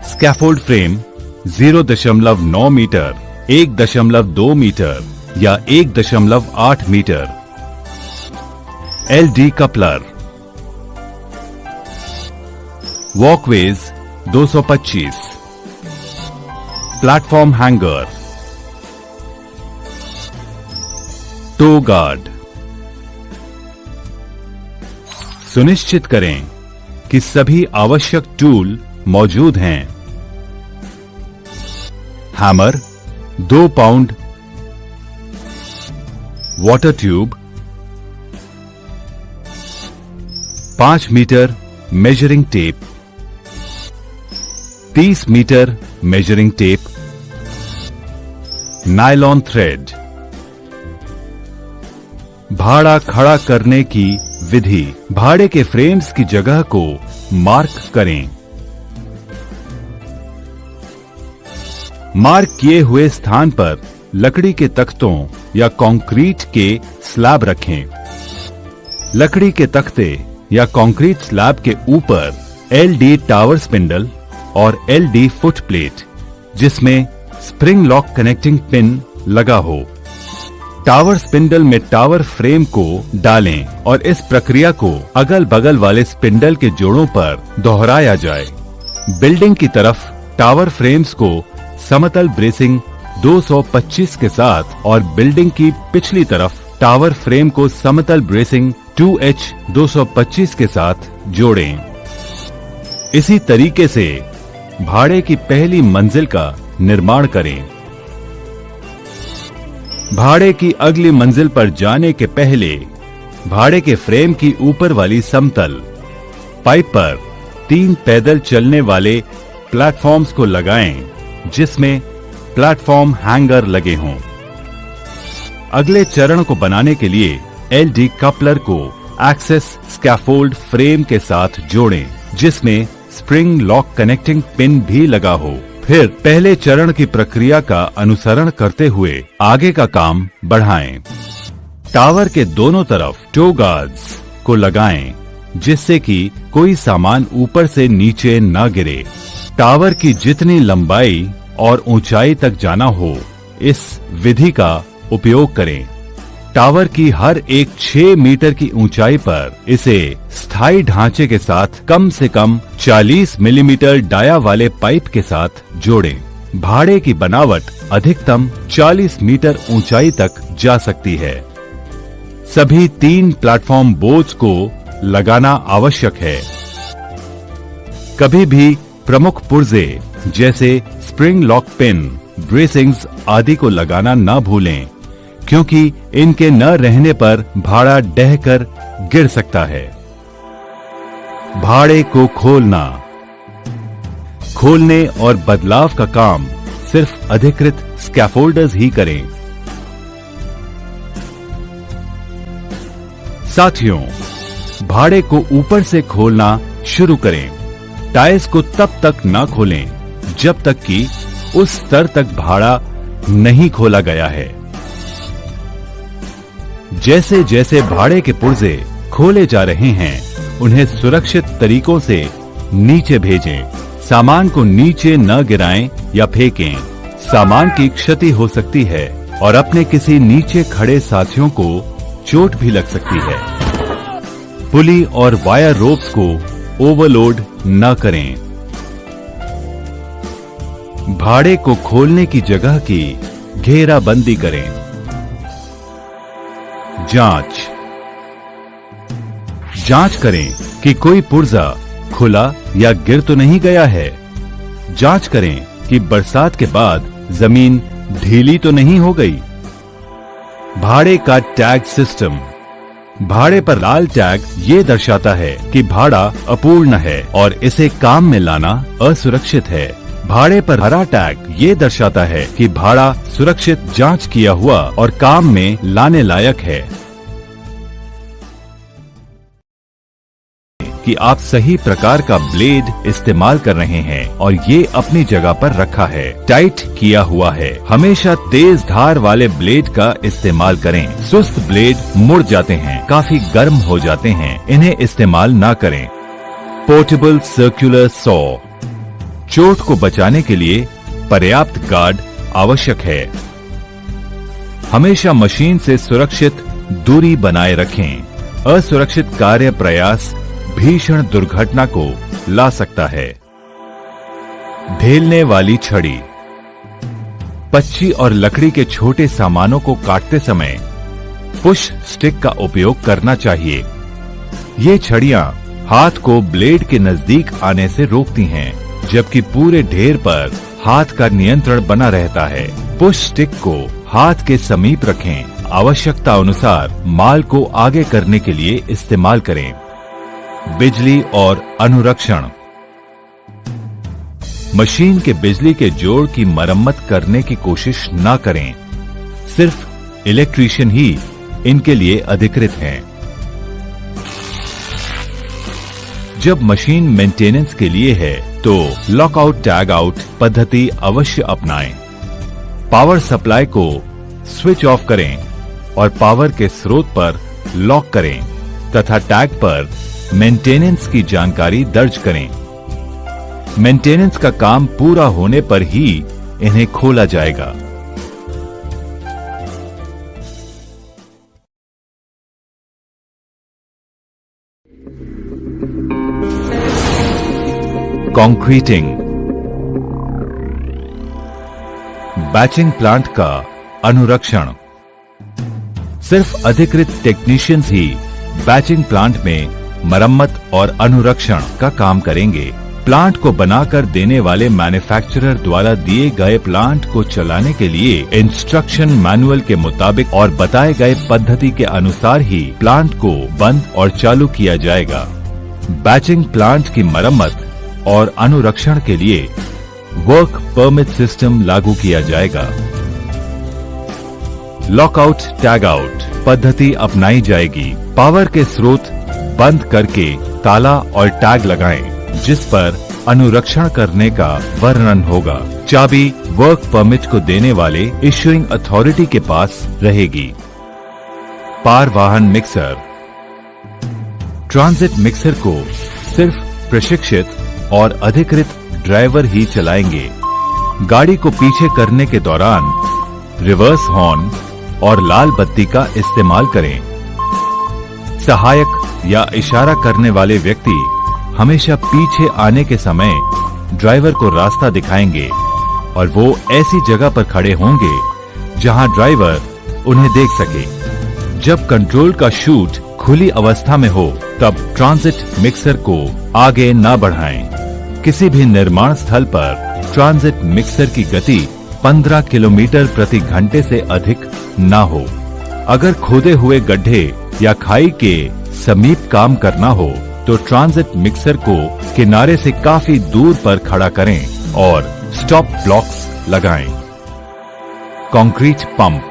S1: scaffold frame 0.9 metre, 1.2 metre या 1.8 metre, LD coupler, walkways 225, platform hanger, toe guard. सुनिश्चित करें कि सभी आवश्यक टूल मौजूद हैं। Hammer 2 pound, water tube 5 metre measuring tape, 30 metre measuring tape, nylon thread. भाड़ा खड़ा करने की विधि: भाड़े के फ्रेम्स की जगह को मार्क करें। मार्क किए हुए स्थान पर लकड़ी के तख्तों या कंक्रीट के स्लैब रखें। लकड़ी के तख्ते या कंक्रीट स्लैब के ऊपर एलडी टावर स्पिंडल और एलडी फुट प्लेट, जिसमें स्प्रिंग लॉक कनेक्टिंग पिन लगा हो। टावर स्पिंडल में टावर फ्रेम को डालें और इस प्रक्रिया को अगल बगल वाले स्पिंडल के जोड़ों पर दोहराया जाए। बिल्डिंग की तरफ टावर फ्रेम्स को समतल ब्रेसिंग 225 के साथ और बिल्डिंग की पिछली तरफ टावर फ्रेम को समतल ब्रेसिंग 2H 225 के साथ जोड़ें। इसी तरीके से भाड़े की पहली मंजिल का निर्माण करें। भाड़े की अगली मंजिल पर जाने के पहले भाड़े के फ्रेम की ऊपर वाली समतल पाइप पर 3 पैदल चलने वाले प्लेटफॉर्म्स को लगाएं, जिसमें प्लेटफॉर्म हैंगर लगे हों। अगले चरण को बनाने के लिए एलडी कपलर को एक्सेस स्कैफोल्ड फ्रेम के साथ जोड़ें, जिसमें स्प्रिंग लॉक कनेक्टिंग पिन भी लगा हो। फिर पहले चरण की प्रक्रिया का अनुसरण करते हुए आगे का काम बढ़ाएं। टावर के दोनों तरफ टो गार्ड्स को लगाएं, जिससे कि कोई सामान ऊपर से नीचे न गिरे। टावर की जितनी लंबाई और ऊंचाई तक जाना हो, इस विधि का उपयोग करें। टावर की हर एक 6 मीटर की ऊंचाई पर इसे स्थायी ढांचे के साथ कम से कम 40 मिलीमीटर डाया वाले पाइप के साथ जोड़ें। भाड़े की बनावट अधिकतम 40 मीटर ऊंचाई तक जा सकती है। सभी 3 प्लेटफॉर्म बोझ को लगाना आवश्यक है। कभी भी प्रमुख पुर्जे जैसे स्प्रिंग लॉक पिन, ब्रेसिंग्स आदि को लगाना न भूलें, क्योंकि इनके न रहने पर भाड़ा ढहकर गिर सकता है। भाड़े को खोलना, खोलने और बदलाव का काम सिर्फ अधिकृत स्कैफोल्डर्स ही करें। साथियों, भाड़े को ऊपर से खोलना शुरू करें। टाइल्स को तब तक न खोलें जब तक कि उस स्तर तक भाड़ा नहीं खोला गया है। जैसे जैसे भाड़े के पुर्जे खोले जा रहे हैं, उन्हें सुरक्षित तरीकों से नीचे भेजें। सामान को नीचे न गिराएं या फेंकें। सामान की क्षति हो सकती है और अपने किसी नीचे खड़े साथियों को चोट भी लग सकती है। पुली और वायर रोप्स को ओवरलोड न करें। भाड़े को खोलने की जगह की घेराबंदी करें। जांच करें कि कोई पुर्जा खुला या गिर तो नहीं गया है। जांच करें कि बरसात के बाद जमीन ढीली तो नहीं हो गई। भाड़े का टैग सिस्टम। भाड़े पर लाल टैग ये दर्शाता है कि भाड़ा अपूर्ण है और इसे काम में लाना असुरक्षित है। भाड़े पर हरा टैग ये दर्शाता है कि भाड़ा सुरक्षित, जांच किया हुआ और काम में लाने लायक है। कि आप सही प्रकार का ब्लेड इस्तेमाल कर रहे हैं और ये अपनी जगह पर रखा है, टाइट किया हुआ है। हमेशा तेज धार वाले ब्लेड का इस्तेमाल करें। सुस्त ब्लेड मुड़ जाते हैं, काफी गर्म हो जाते हैं, इन्हें इस्तेमाल ना करें। Portable circular saw. चोट को बचाने के लिए पर्याप्त गार्ड आवश्यक है। हमेशा मशीन से सुरक्षित दूरी बनाए रखें। असुरक्षित कार्य प्रयास भीषण दुर्घटना को ला सकता है। ढेलने वाली छड़ी। पच्ची और लकड़ी के छोटे सामानों को काटते समय पुश स्टिक का उपयोग करना चाहिए। ये छड़ियां हाथ को ब्लेड के नजदीक आने से रोकती हैं, जबकि पूरे ढेर पर हाथ का नियंत्रण बना रहता है। पुश स्टिक को हाथ के समीप रखें। आवश्यकता अनुसार माल को आगे करने के लिए इस्तेमाल करें। बिजली और अनुरक्षण। मशीन के बिजली के जोड़ की मरम्मत करने की कोशिश न करें। सिर्फ इलेक्ट्रीशियन ही इनके लिए अधिकृत हैं। जब मशीन मेंटेनेंस के लिए है तो लॉकआउट टैग आउट पद्धति अवश्य अपनाएं। पावर सप्लाई को स्विच ऑफ करें और पावर के स्रोत पर लॉक करें तथा टैग पर मेंटेनेंस की जानकारी दर्ज करें। मेंटेनेंस का काम पूरा होने पर ही इन्हें खोला जाएगा। कंक्रीटिंग। बैचिंग प्लांट का अनुरक्षण। सिर्फ अधिकृत टेक्नीशियंस ही बैचिंग प्लांट में मरम्मत और अनुरक्षण का काम करेंगे। प्लांट को बनाकर देने वाले मैन्युफैक्चरर द्वारा दिए गए प्लांट को चलाने के लिए इंस्ट्रक्शन मैनुअल के मुताबिक और बताए गए पद्धति के अनुसार ही प्लांट को बंद और चालू किया जाएगा। बैचिंग प्लांट की मरम्मत और अनुरक्षण के लिए वर्क परमिट सिस्टम लागू किया जाएगा। लॉकआउट टैग आउट पद्धति अपनाई जाएगी। पावर के स्रोत बंद करके ताला और टैग लगाएं, जिस पर अनुरक्षण करने का वर्णन होगा। चाबी वर्क परमिट को देने वाले इश्यूइंग अथॉरिटी के पास रहेगी। पार वाहन मिक्सर। ट्रांजिट मिक्सर को सिर्फ प्रशिक्षित और अधिकृत ड्राइवर ही चलाएंगे। गाड़ी को पीछे करने के दौरान रिवर्स हॉर्न और लाल बत्ती का इस्तेमाल करें। सहायक या इशारा करने वाले व्यक्ति हमेशा पीछे आने के समय ड्राइवर को रास्ता दिखाएंगे और वो ऐसी जगह पर खड़े होंगे जहां ड्राइवर उन्हें देख सके। जब कंट्रोल का शूट खुली अवस्था में हो तब ट्रांजिट मिक्सर को आगे न बढ़ाएं। किसी भी निर्माण स्थल पर ट्रांजिट मिक्सर की गति 15 किलोमीटर प्रति घंटे से अधिक न हो। अगर खोदे हुए गड्ढे या खाई के समीप काम करना हो तो ट्रांजिट मिक्सर को किनारे से काफी दूर पर खड़ा करें और स्टॉप ब्लॉक्स लगाएं। Concrete pump.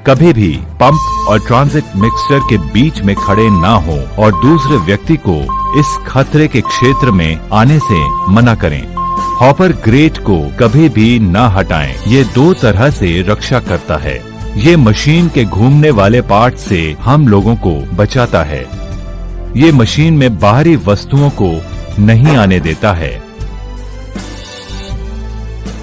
S1: कभी भी पंप और ट्रांजिट मिक्सर के बीच में खड़े ना हो और दूसरे व्यक्ति को इस खतरे के क्षेत्र में आने से मना करें। हॉपर ग्रेट को कभी भी न हटाएं। ये दो तरह से रक्षा करता है। ये मशीन के घूमने वाले पार्ट से हम लोगों को बचाता है। ये मशीन में बाहरी वस्तुओं को नहीं आने देता है।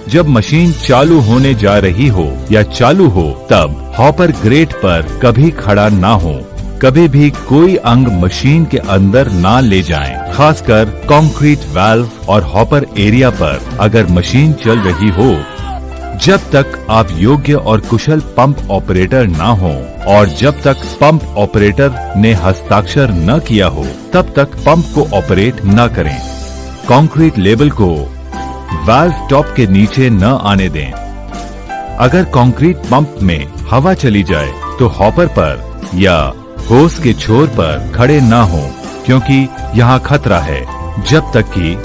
S1: जब मशीन चालू होने जा रही हो या चालू हो तब हॉपर ग्रेट पर कभी खड़ा ना हो। कभी भी कोई अंग मशीन के अंदर ना ले जाएं। खासकर कंक्रीट वाल्व और हॉपर एरिया पर अगर मशीन चल रही हो। जब तक आप योग्य और कुशल पंप ऑपरेटर ना हो और जब तक पंप ऑपरेटर ने हस्ताक्षर न किया हो तब तक पंप को ऑपरेट न करें। कंक्रीट लेबल को वाल्व टॉप के नीचे न आने दें। अगर कंक्रीट पंप में हवा चली जाए तो हॉपर पर या होस के छोर पर खड़े ना हो, क्योंकि यहाँ खतरा है जब तक कि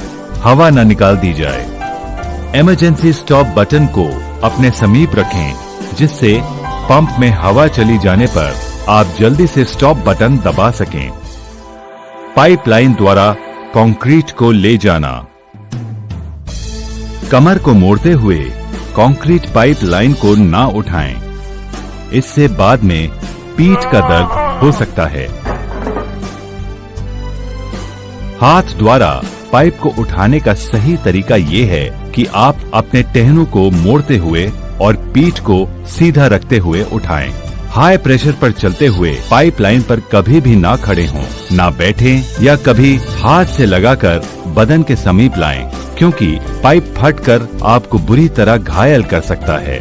S1: हवा न निकाल दी जाए। इमरजेंसी स्टॉप बटन को अपने समीप रखें, जिससे पंप में हवा चली जाने पर आप जल्दी से स्टॉप बटन दबा सकें। पाइपलाइन द्वारा कंक्रीट को ले जाना। कमर को मोड़ते हुए कंक्रीट पाइपलाइन को ना उठाएं, इससे बाद में पीठ का दर्द हो सकता है। हाथ द्वारा पाइप को उठाने का सही तरीका ये है कि आप अपने टहनों को मोड़ते हुए और पीठ को सीधा रखते हुए उठाएं। हाई प्रेशर पर चलते हुए पाइपलाइन पर कभी भी ना खड़े हों, ना बैठें या कभी हाथ से लगाकर बदन के समीप लाएं, क्योंकि पाइप फटकर आपको बुरी तरह घायल कर सकता है।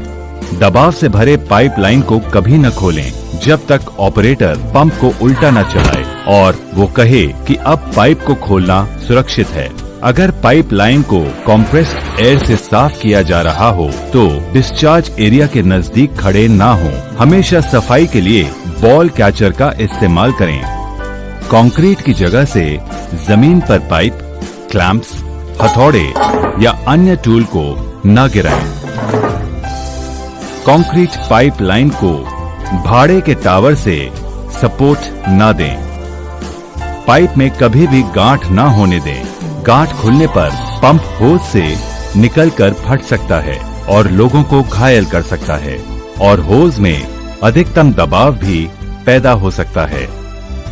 S1: दबाव से भरे पाइपलाइन को कभी न खोलें जब तक ऑपरेटर पंप को उल्टा न चलाए और वो कहे कि अब पाइप को खोलना सुरक्षित है। अगर पाइपलाइन को कंप्रेस्ड एयर से साफ किया जा रहा हो तो डिस्चार्ज एरिया के नजदीक खड़े ना हो। हमेशा सफाई के लिए बॉल कैचर का इस्तेमाल करें। कंक्रीट की जगह से जमीन पर पाइप, क्लैंप्स, हथौड़े या अन्य टूल को न गिराएं। कंक्रीट पाइपलाइन को भाड़े के टावर से सपोर्ट न दें। पाइप में कभी भी गांठ न होने दें। गांठ खुलने पर पंप होज से निकलकर फट सकता है और लोगों को घायल कर सकता है और होज में अधिकतम दबाव भी पैदा हो सकता है।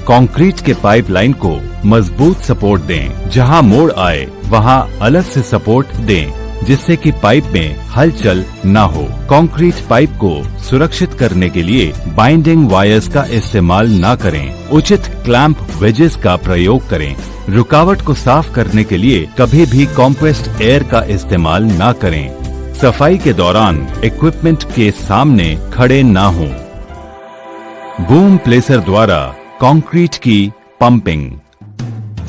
S1: कंक्रीट के पाइपलाइन को मजबूत सपोर्ट दें। जहां मोड़ आए वहां अलग से सपोर्ट दें, जिससे कि पाइप में हलचल न हो। कंक्रीट पाइप को सुरक्षित करने के लिए बाइंडिंग वायर्स का इस्तेमाल न करें। उचित क्लैंप वेजेस का प्रयोग करें। रुकावट को साफ करने के लिए कभी भी कंप्रेस्ड एयर का इस्तेमाल न करें। सफाई के दौरान इक्विपमेंट के सामने खड़े न हों। बूम प्लेसर द्वारा कंक्रीट की पंपिंग।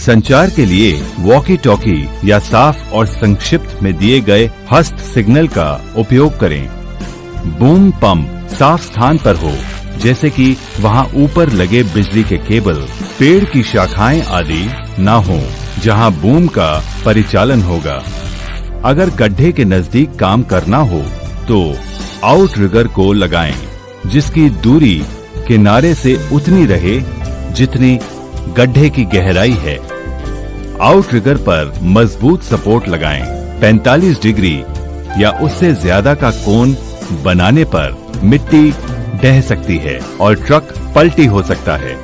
S1: संचार के लिए वॉकी टॉकी या साफ और संक्षिप्त में दिए गए हस्त सिग्नल का उपयोग करें। बूम पंप साफ स्थान पर हो, जैसे कि वहां ऊपर लगे बिजली के केबल, पेड़ की शाखाएं आदि न हो, जहां बूम का परिचालन होगा। अगर गड्ढे के नजदीक काम करना हो तो आउटरिगर को लगाएं, जिसकी दूरी किनारे से उतनी रहे जितनी गड्ढे की गहराई है। आउटरिगर पर मजबूत सपोर्ट लगाएं। 45 डिग्री या उससे ज्यादा का कोण बनाने पर मिट्टी ढह सकती है और ट्रक पलटी हो सकता है।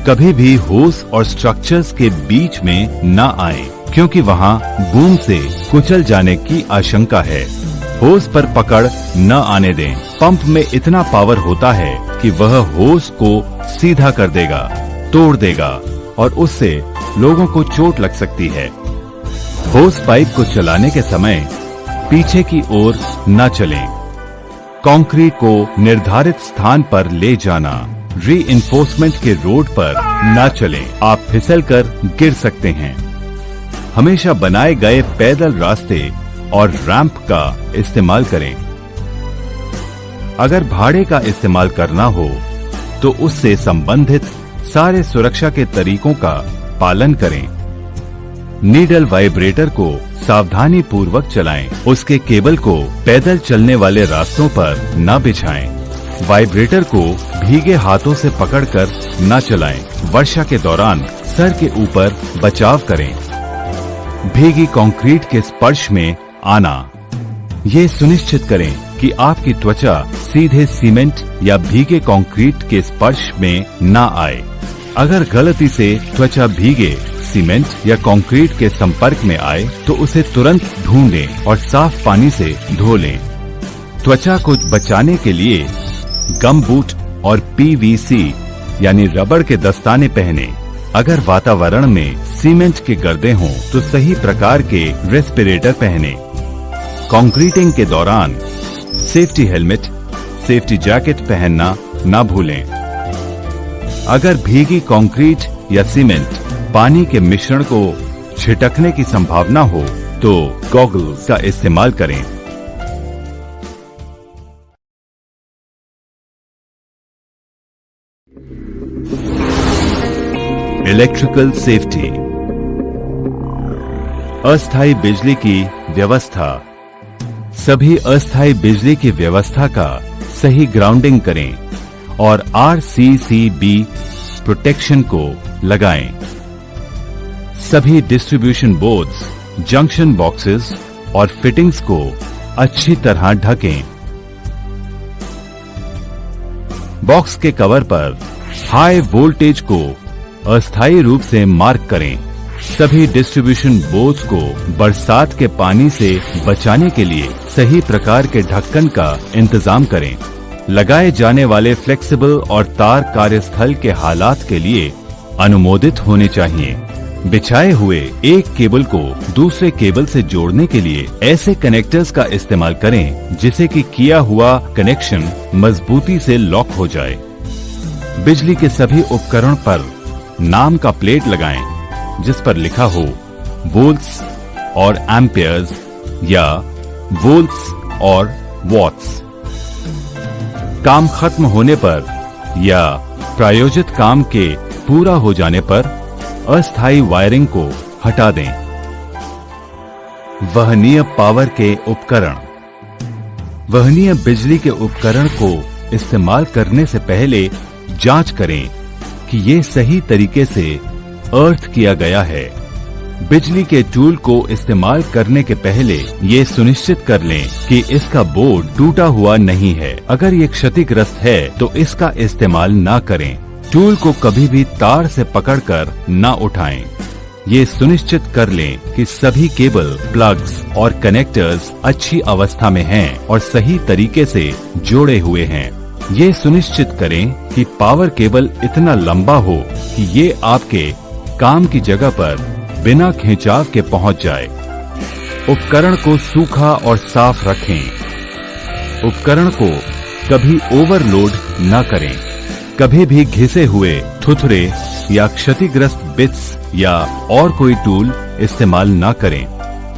S1: कभी भी होस और स्ट्रक्चर्स के बीच में न आए, क्योंकि वहां बूम से कुचल जाने की आशंका है। होस पर पकड़ न आने दें। पंप में इतना पावर होता है कि वह होस को सीधा कर देगा, तोड़ देगा और उससे लोगों को चोट लग सकती है। होस पाइप को चलाने के समय पीछे की ओर न चलें। कंक्रीट को निर्धारित स्थान पर ले जाना। रीइंफोर्समेंट के रोड पर न चलें, आप फिसलकर गिर सकते हैं। हमेशा बनाए गए पैदल रास्ते और रैंप का इस्तेमाल करें। अगर भाड़े का इस्तेमाल करना हो तो उससे संबंधित सारे सुरक्षा के तरीकों का पालन करें। नीडल वाइब्रेटर को सावधानी पूर्वक चलाएं। उसके केबल को पैदल चलने वाले रास्तों पर न बिछाएं। वाइब्रेटर को भीगे हाथों से पकड़कर न चलाएं। वर्षा के दौरान सर के ऊपर बचाव करें। भीगी कंक्रीट के स्पर्श में आना। ये सुनिश्चित करें कि आपकी त्वचा सीधे सीमेंट या भीगे कंक्रीट के स्पर्श में न आए। अगर गलती से त्वचा भीगे सीमेंट या कंक्रीट के संपर्क में आए तो उसे तुरंत ढूंढें और साफ पानी से धो लें। त्वचा को बचाने के लिए गम बूट और पीवीसी यानी रबड़ के दस्ताने पहने। अगर वातावरण में सीमेंट के गर्दे हों तो सही प्रकार के रेस्पिरेटर पहने। कंक्रीटिंग के दौरान सेफ्टी हेलमेट, सेफ्टी जैकेट पहनना न भूलें। अगर भीगी कंक्रीट या सीमेंट पानी के मिश्रण को छिटकने की संभावना हो तो गॉगल्स का इस्तेमाल करें। Electrical safety. अस्थायी बिजली की व्यवस्था। सभी अस्थायी बिजली की व्यवस्था का सही ग्राउंडिंग करें और RCCB प्रोटेक्शन को लगाएं। सभी डिस्ट्रीब्यूशन बोर्ड्स, जंक्शन बॉक्सेस और फिटिंग्स को अच्छी तरह ढकें। बॉक्स के कवर पर हाई वोल्टेज को अस्थायी रूप से मार्क करें। सभी डिस्ट्रीब्यूशन बोर्ड्स को बरसात के पानी से बचाने के लिए सही प्रकार के ढक्कन का इंतजाम करें। लगाए जाने वाले फ्लेक्सिबल और तार कार्यस्थल के हालात के लिए अनुमोदित होने चाहिए। बिछाए हुए एक केबल को दूसरे केबल से जोड़ने के लिए ऐसे कनेक्टर्स का इस्तेमाल करें जिसे कि किया हुआ कनेक्शन मजबूती से लॉक हो जाए। बिजली के सभी उपकरण पर नाम का प्लेट लगाएं जिस पर लिखा हो वोल्ट्स और एम्पियर्स या वोल्ट्स और वॉट्स। काम खत्म होने पर या प्रायोजित काम के पूरा हो जाने पर अस्थायी वायरिंग को हटा दें। वहनीय पावर के उपकरण। वहनीय बिजली के उपकरण को इस्तेमाल करने से पहले जांच करें कि ये सही तरीके से अर्थ किया गया है। बिजली के टूल को इस्तेमाल करने के पहले ये सुनिश्चित कर लें कि इसका बोर्ड टूटा हुआ नहीं है। अगर ये क्षतिग्रस्त है तो इसका इस्तेमाल ना करें। टूल को कभी भी तार से पकड़कर ना उठाएं। ये सुनिश्चित कर लें कि सभी केबल, प्लग्स और कनेक्टर्स अच्छी अवस्था में हैं और सही तरीके से जोड़े हुए हैं। ये सुनिश्चित करें कि पावर केबल इतना लंबा हो कि ये आपके काम की जगह पर बिना खिंचाव के पहुंच जाए। उपकरण को सूखा और साफ रखें। उपकरण को कभी ओवरलोड न करें। कभी भी घिसे हुए, थुथरे या क्षतिग्रस्त बिट्स या और कोई टूल इस्तेमाल न करें।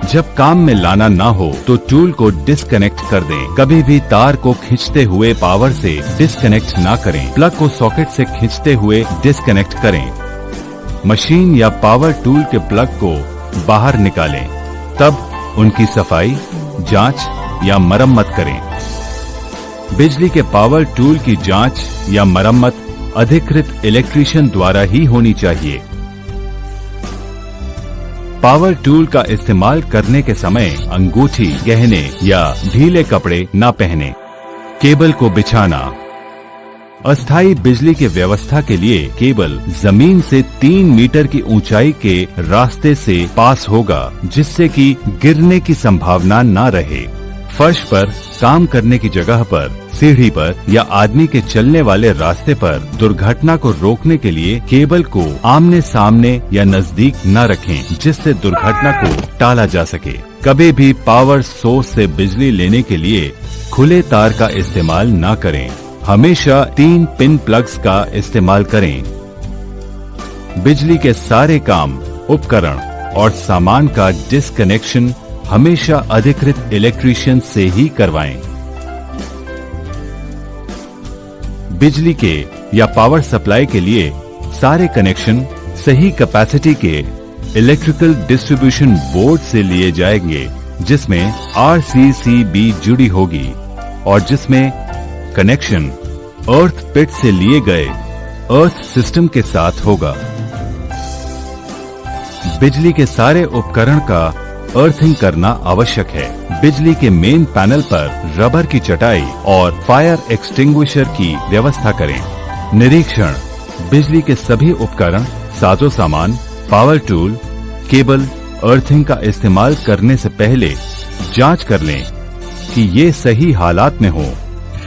S1: जब काम में लाना ना हो तो टूल को डिस्कनेक्ट कर दें। कभी भी तार को खींचते हुए पावर से डिस्कनेक्ट ना करें। प्लग को सॉकेट से खींचते हुए डिस्कनेक्ट करें। मशीन या पावर टूल के प्लग को बाहर निकालें, तब उनकी सफाई, जांच या मरम्मत करें। बिजली के पावर टूल की जांच या मरम्मत अधिकृत इलेक्ट्रीशियन द्वारा ही होनी चाहिए। पावर टूल का इस्तेमाल करने के समय अंगूठी, गहने या ढीले कपड़े न पहने। केबल को बिछाना। अस्थायी बिजली के व्यवस्था के लिए केबल जमीन से 3 मीटर की ऊंचाई के रास्ते से पास होगा जिससे कि गिरने की संभावना न रहे। फर्श पर, काम करने की जगह पर, सीढ़ी पर या आदमी के चलने वाले रास्ते पर दुर्घटना को रोकने के लिए केबल को आमने सामने या नजदीक न रखें जिससे दुर्घटना को टाला जा सके। कभी भी पावर सोर्स से बिजली लेने के लिए खुले तार का इस्तेमाल न करें। हमेशा 3 पिन प्लग्स का इस्तेमाल करें। बिजली के सारे काम, उपकरण और सामान का डिस्कनेक्शन हमेशा अधिकृत इलेक्ट्रीशियन से ही करवाएं। बिजली के या पावर सप्लाई के लिए सारे कनेक्शन सही कैपेसिटी के इलेक्ट्रिकल डिस्ट्रीब्यूशन बोर्ड से लिए जाएंगे जिसमें RCCB जुड़ी होगी और जिसमें कनेक्शन अर्थ पिट से लिए गए अर्थ सिस्टम के साथ होगा। बिजली के सारे उपकरण का अर्थिंग करना आवश्यक है। बिजली के मेन पैनल पर रबर की चटाई और फायर एक्सटिंग्विशर की व्यवस्था करें। निरीक्षण। बिजली के सभी उपकरण, साजो सामान, पावर टूल, केबल, अर्थिंग का इस्तेमाल करने से पहले जांच कर लें कि ये सही हालात में हो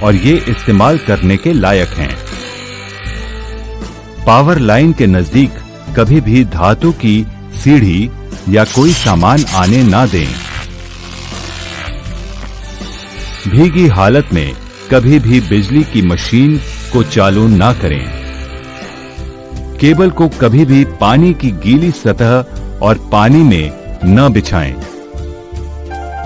S1: और ये इस्तेमाल करने के लायक हैं। पावर लाइन के नजदीक कभी भी धातु की सीढ़ी या कोई सामान आने ना दें। भीगी हालत में कभी भी बिजली की मशीन को चालू ना करें। केबल को कभी भी पानी की गीली सतह और पानी में न बिछाएं।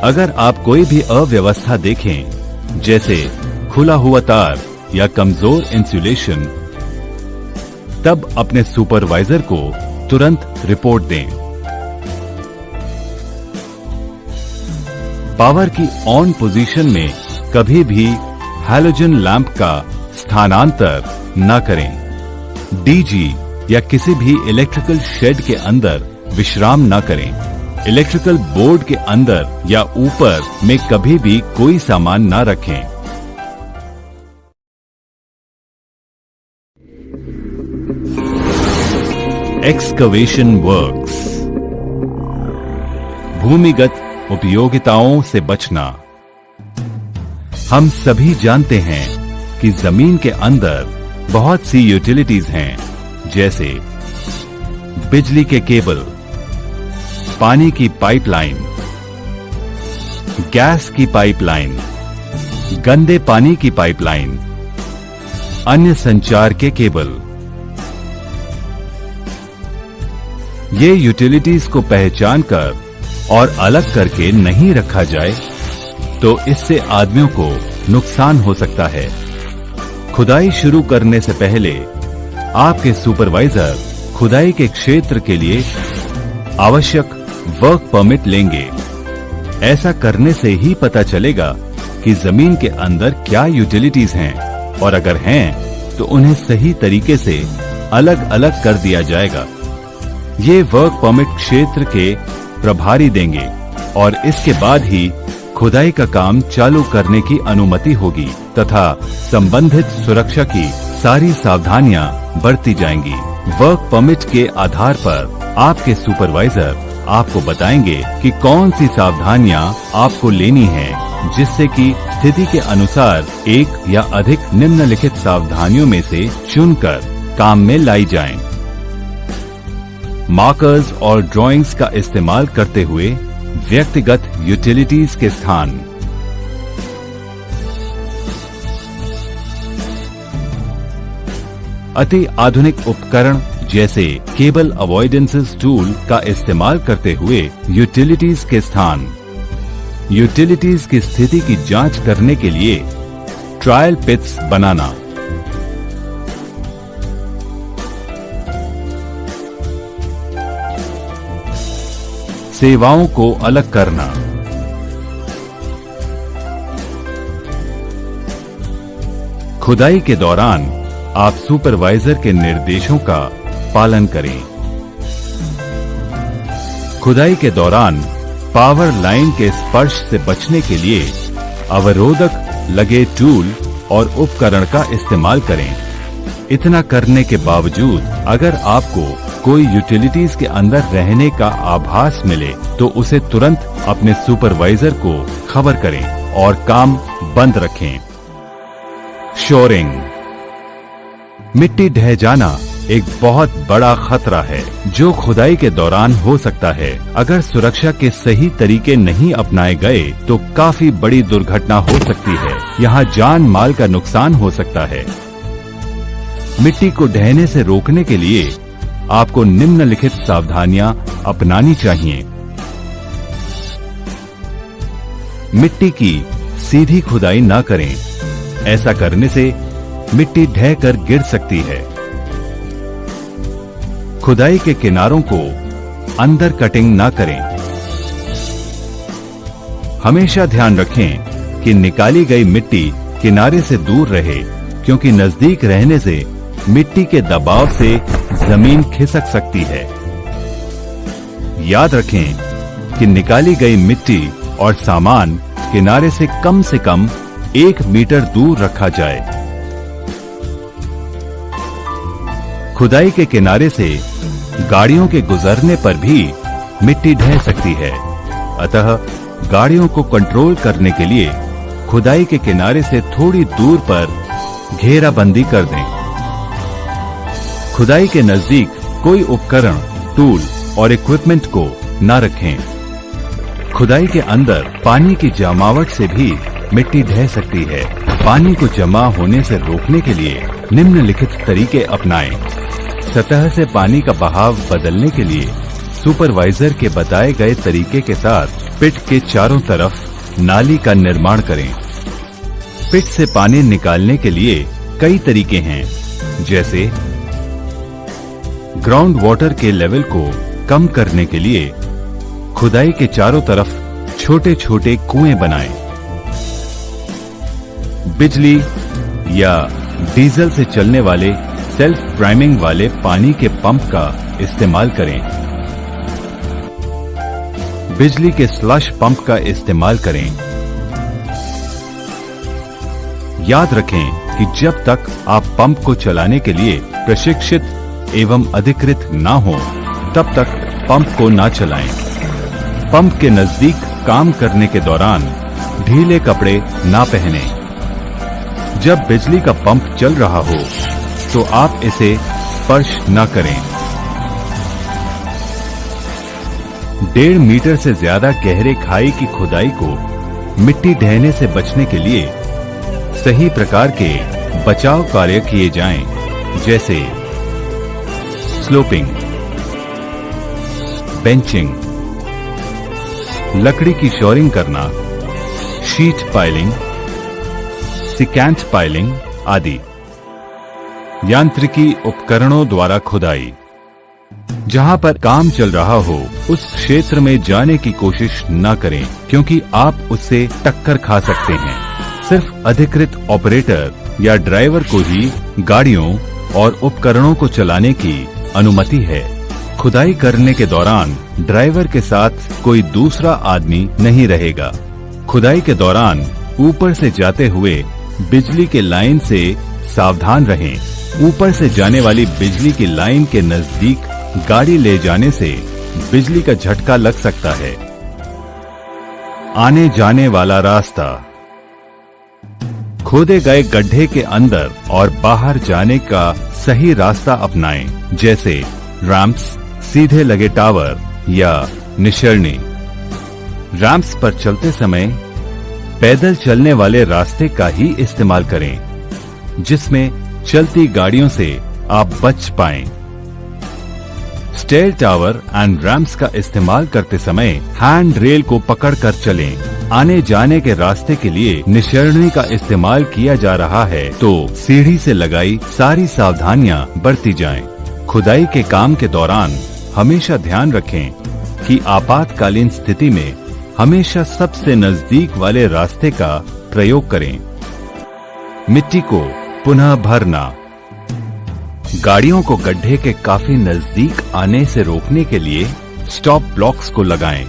S1: अगर आप कोई भी अव्यवस्था देखें, जैसे खुला हुआ तार या कमजोर इंसुलेशन, तब अपने सुपरवाइजर को तुरंत रिपोर्ट दें। पावर की ऑन पोजीशन में कभी भी हैलोजन लैंप का स्थानांतर न करें। डीजी या किसी भी इलेक्ट्रिकल शेड के अंदर विश्राम न करें। इलेक्ट्रिकल बोर्ड के अंदर या ऊपर में कभी भी कोई सामान न रखें। Excavation works. भूमिगत उपयोगिताओं से बचना। हम सभी जानते हैं कि जमीन के अंदर बहुत सी यूटिलिटीज हैं, जैसे बिजली के केबल, पानी की पाइपलाइन, गैस की पाइपलाइन, गंदे पानी की पाइपलाइन, अन्य संचार के केबल। ये यूटिलिटीज को पहचान कर और अलग करके नहीं रखा जाए तो इससे आदमियों को नुकसान हो सकता है। खुदाई शुरू करने से पहले आपके सुपरवाइजर खुदाई के क्षेत्र के लिए आवश्यक वर्क परमिट लेंगे। ऐसा करने से ही पता चलेगा कि जमीन के अंदर क्या यूटिलिटीज हैं, और अगर हैं तो उन्हें सही तरीके से अलग अलग कर दिया जाएगा। ये वर्क परमिट क्षेत्र के प्रभारी देंगे और इसके बाद ही खुदाई का काम चालू करने की अनुमति होगी तथा संबंधित सुरक्षा की सारी सावधानियां बरती जाएंगी। वर्क परमिट के आधार पर आपके सुपरवाइजर आपको बताएंगे कि कौन सी सावधानियां आपको लेनी है, जिससे कि स्थिति के अनुसार एक या अधिक निम्नलिखित सावधानियों में से चुनकर काम में लाई जाएं। मार्कर्स और ड्राइंग्स का इस्तेमाल करते हुए व्यक्तिगत यूटिलिटीज के स्थान। अति आधुनिक उपकरण जैसे केबल अवॉइडेंसेस टूल का इस्तेमाल करते हुए यूटिलिटीज के स्थान। यूटिलिटीज की स्थिति की जांच करने के लिए ट्रायल पिट्स बनाना। सेवाओं को अलग करना। खुदाई के दौरान आप सुपरवाइजर के निर्देशों का पालन करें। खुदाई के दौरान पावर लाइन के स्पर्श से बचने के लिए अवरोधक लगे टूल और उपकरण का इस्तेमाल करें। इतना करने के बावजूद अगर आपको कोई यूटिलिटीज के अंदर रहने का आभास मिले तो उसे तुरंत अपने सुपरवाइजर को खबर करें और काम बंद रखें। शोरिंग। मिट्टी ढह जाना एक बहुत बड़ा खतरा है जो खुदाई के दौरान हो सकता है। अगर सुरक्षा के सही तरीके नहीं अपनाए गए तो काफी बड़ी दुर्घटना हो सकती है। यहाँ जान माल का नुकसान हो सकता है। मिट्टी को ढहने से रोकने के लिए आपको निम्नलिखित सावधानियां अपनानी चाहिए। मिट्टी की सीधी खुदाई न करें। ऐसा करने से मिट्टी ढह कर गिर सकती है। खुदाई के किनारों को अंदर कटिंग न करें। हमेशा ध्यान रखें कि निकाली गई मिट्टी किनारे से दूर रहे, क्योंकि नजदीक रहने से मिट्टी के दबाव से जमीन खिसक सकती है। याद रखें कि निकाली गई मिट्टी और सामान किनारे से कम 1 मीटर दूर रखा जाए। खुदाई के किनारे से गाड़ियों के गुजरने पर भी मिट्टी ढह सकती है, अतः गाड़ियों को कंट्रोल करने के लिए खुदाई के किनारे से थोड़ी दूर पर घेराबंदी कर दें। खुदाई के नजदीक कोई उपकरण, टूल और इक्विपमेंट को न रखें। खुदाई के अंदर पानी की जमावट से भी मिट्टी ढह सकती है। पानी को जमा होने से रोकने के लिए निम्नलिखित तरीके अपनाएं। सतह से पानी का बहाव बदलने के लिए सुपरवाइजर के बताए गए तरीके के साथ पिट के चारों तरफ नाली का निर्माण करें। पिट से पानी निकालने के लिए कई तरीके हैं, जैसे ग्राउंड वाटर के लेवल को कम करने के लिए खुदाई के चारों तरफ छोटे छोटे कुएं बनाएं। बिजली या डीजल से चलने वाले सेल्फ प्राइमिंग वाले पानी के पंप का इस्तेमाल करें। बिजली के स्लश पंप का इस्तेमाल करें। याद रखें कि जब तक आप पंप को चलाने के लिए प्रशिक्षित एवं अधिकृत ना हो, तब तक पंप को ना चलाएं। पंप के नजदीक काम करने के दौरान ढीले कपड़े ना पहनें। जब बिजली का पंप चल रहा हो तो आप इसे स्पर्श न करें। 1.5 मीटर से ज्यादा गहरे खाई की खुदाई को मिट्टी ढहने से बचने के लिए सही प्रकार के बचाव कार्य किए जाएं, जैसे स्लोपिंग, बेंचिंग, लकड़ी की शोरिंग करना, शीट पाइलिंग, सिकेंट पाइलिंग आदि। यांत्रिकी उपकरणों द्वारा खुदाई। जहां पर काम चल रहा हो उस क्षेत्र में जाने की कोशिश न करें, क्योंकि आप उससे टक्कर खा सकते हैं। सिर्फ अधिकृत ऑपरेटर या ड्राइवर को ही गाड़ियों और उपकरणों को चलाने की अनुमति है। खुदाई करने के दौरान ड्राइवर के साथ कोई दूसरा आदमी नहीं रहेगा। खुदाई के दौरान ऊपर से जाते हुए बिजली के लाइन से सावधान रहें। ऊपर से जाने वाली बिजली की लाइन के नजदीक गाड़ी ले जाने से बिजली का झटका लग सकता है। आने जाने वाला रास्ता। खोदे गए गड्ढे के अंदर और बाहर जाने का सही रास्ता अपनाएं, जैसे रैंप्स, सीधे लगे टावर या निशरनी। रैंप्स पर चलते समय पैदल चलने वाले रास्ते का ही इस्तेमाल करें, जिसमें चलती गाड़ियों से आप बच पाएं। स्टेयर टावर एंड रैंप्स का इस्तेमाल करते समय हैंड रेल को पकड़कर चलें। आने जाने के रास्ते के लिए निशरनी का इस्तेमाल किया जा रहा है तो सीढ़ी से लगाई सारी सावधानियां बरती जाएं। खुदाई के काम के दौरान हमेशा ध्यान रखें कि आपातकालीन स्थिति में हमेशा सबसे नजदीक वाले रास्ते का प्रयोग करें। मिट्टी को पुनः भरना। गाड़ियों को गड्ढे के काफी नजदीक आने से रोकने के लिए स्टॉप ब्लॉक्स को लगाएं।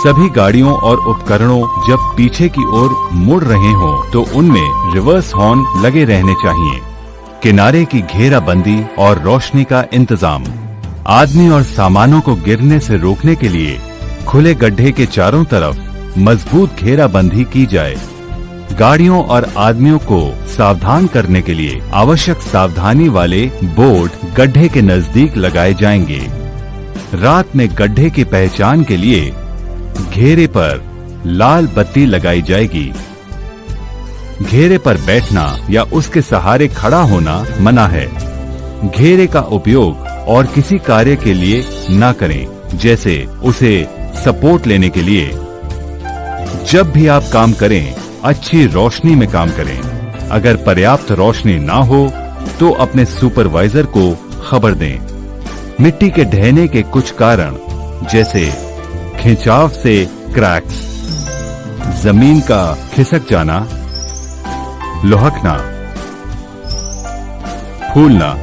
S1: सभी गाड़ियों और उपकरणों जब पीछे की ओर मुड़ रहे हों तो उनमें रिवर्स हॉर्न लगे रहने चाहिए। किनारे की घेराबंदी और रोशनी का इंतजाम। आदमी और सामानों को गिरने से रोकने के लिए खुले गड्ढे के चारों तरफ मजबूत घेराबंदी की जाए। गाड़ियों और आदमियों को सावधान करने के लिए आवश्यक सावधानी वाले बोर्ड गड्ढे के नजदीक लगाए जाएंगे। रात में गड्ढे की पहचान के लिए घेरे पर लाल बत्ती लगाई जाएगी। घेरे पर बैठना या उसके सहारे खड़ा होना मना है। घेरे का उपयोग और किसी कार्य के लिए न करें, जैसे उसे सपोर्ट लेने के लिए। जब भी आप काम करें, अच्छी रोशनी में काम करें। अगर पर्याप्त रोशनी ना हो तो अपने सुपरवाइजर को खबर दें। मिट्टी के ढहने के कुछ कारण, जैसे खिंचाव से क्रैक्स, जमीन का खिसक जाना, लुढ़कना, फूलना,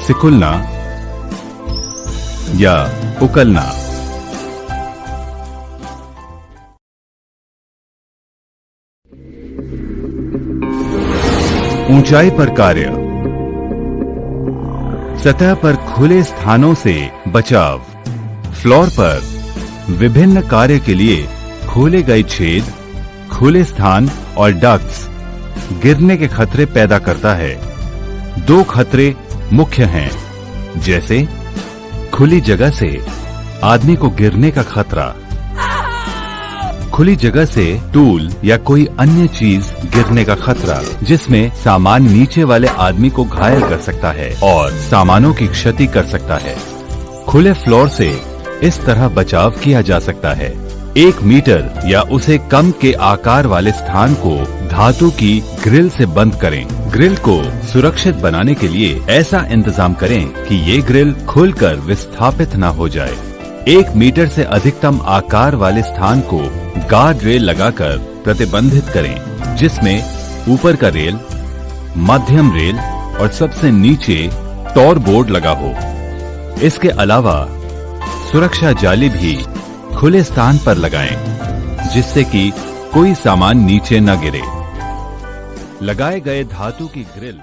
S1: सिकुड़ना या उकलना। ऊंचाई पर कार्य। सतह पर खुले स्थानों से बचाव। फ्लोर पर विभिन्न कार्य के लिए खोले गए छेद, खुले स्थान और डक्ट्स गिरने के खतरे पैदा करता है। 2 खतरे मुख्य हैं, जैसे खुली जगह से आदमी को गिरने का खतरा, खुली जगह से टूल या कोई अन्य चीज गिरने का खतरा, जिसमें सामान नीचे वाले आदमी को घायल कर सकता है और सामानों की क्षति कर सकता है। खुले फ्लोर से इस तरह बचाव किया जा सकता है। 1 मीटर या उसे कम के आकार वाले स्थान को धातु की ग्रिल से बंद करें, ग्रिल को सुरक्षित बनाने के लिए ऐसा इंतजाम करें कि ये ग्रिल खुलकर विस्थापित न हो जाए। 1 मीटर से अधिकतम आकार वाले स्थान को गार्ड रेल लगाकर प्रतिबंधित करें, जिसमें ऊपर का रेल, मध्यम रेल और सबसे नीचे टॉर बोर्ड लगा हो। इसके अलावा सुरक्षा जाली भी खुले स्थान पर लगाएं, जिससे कि कोई सामान नीचे न गिरे। लगाए गए धातु की ग्रिल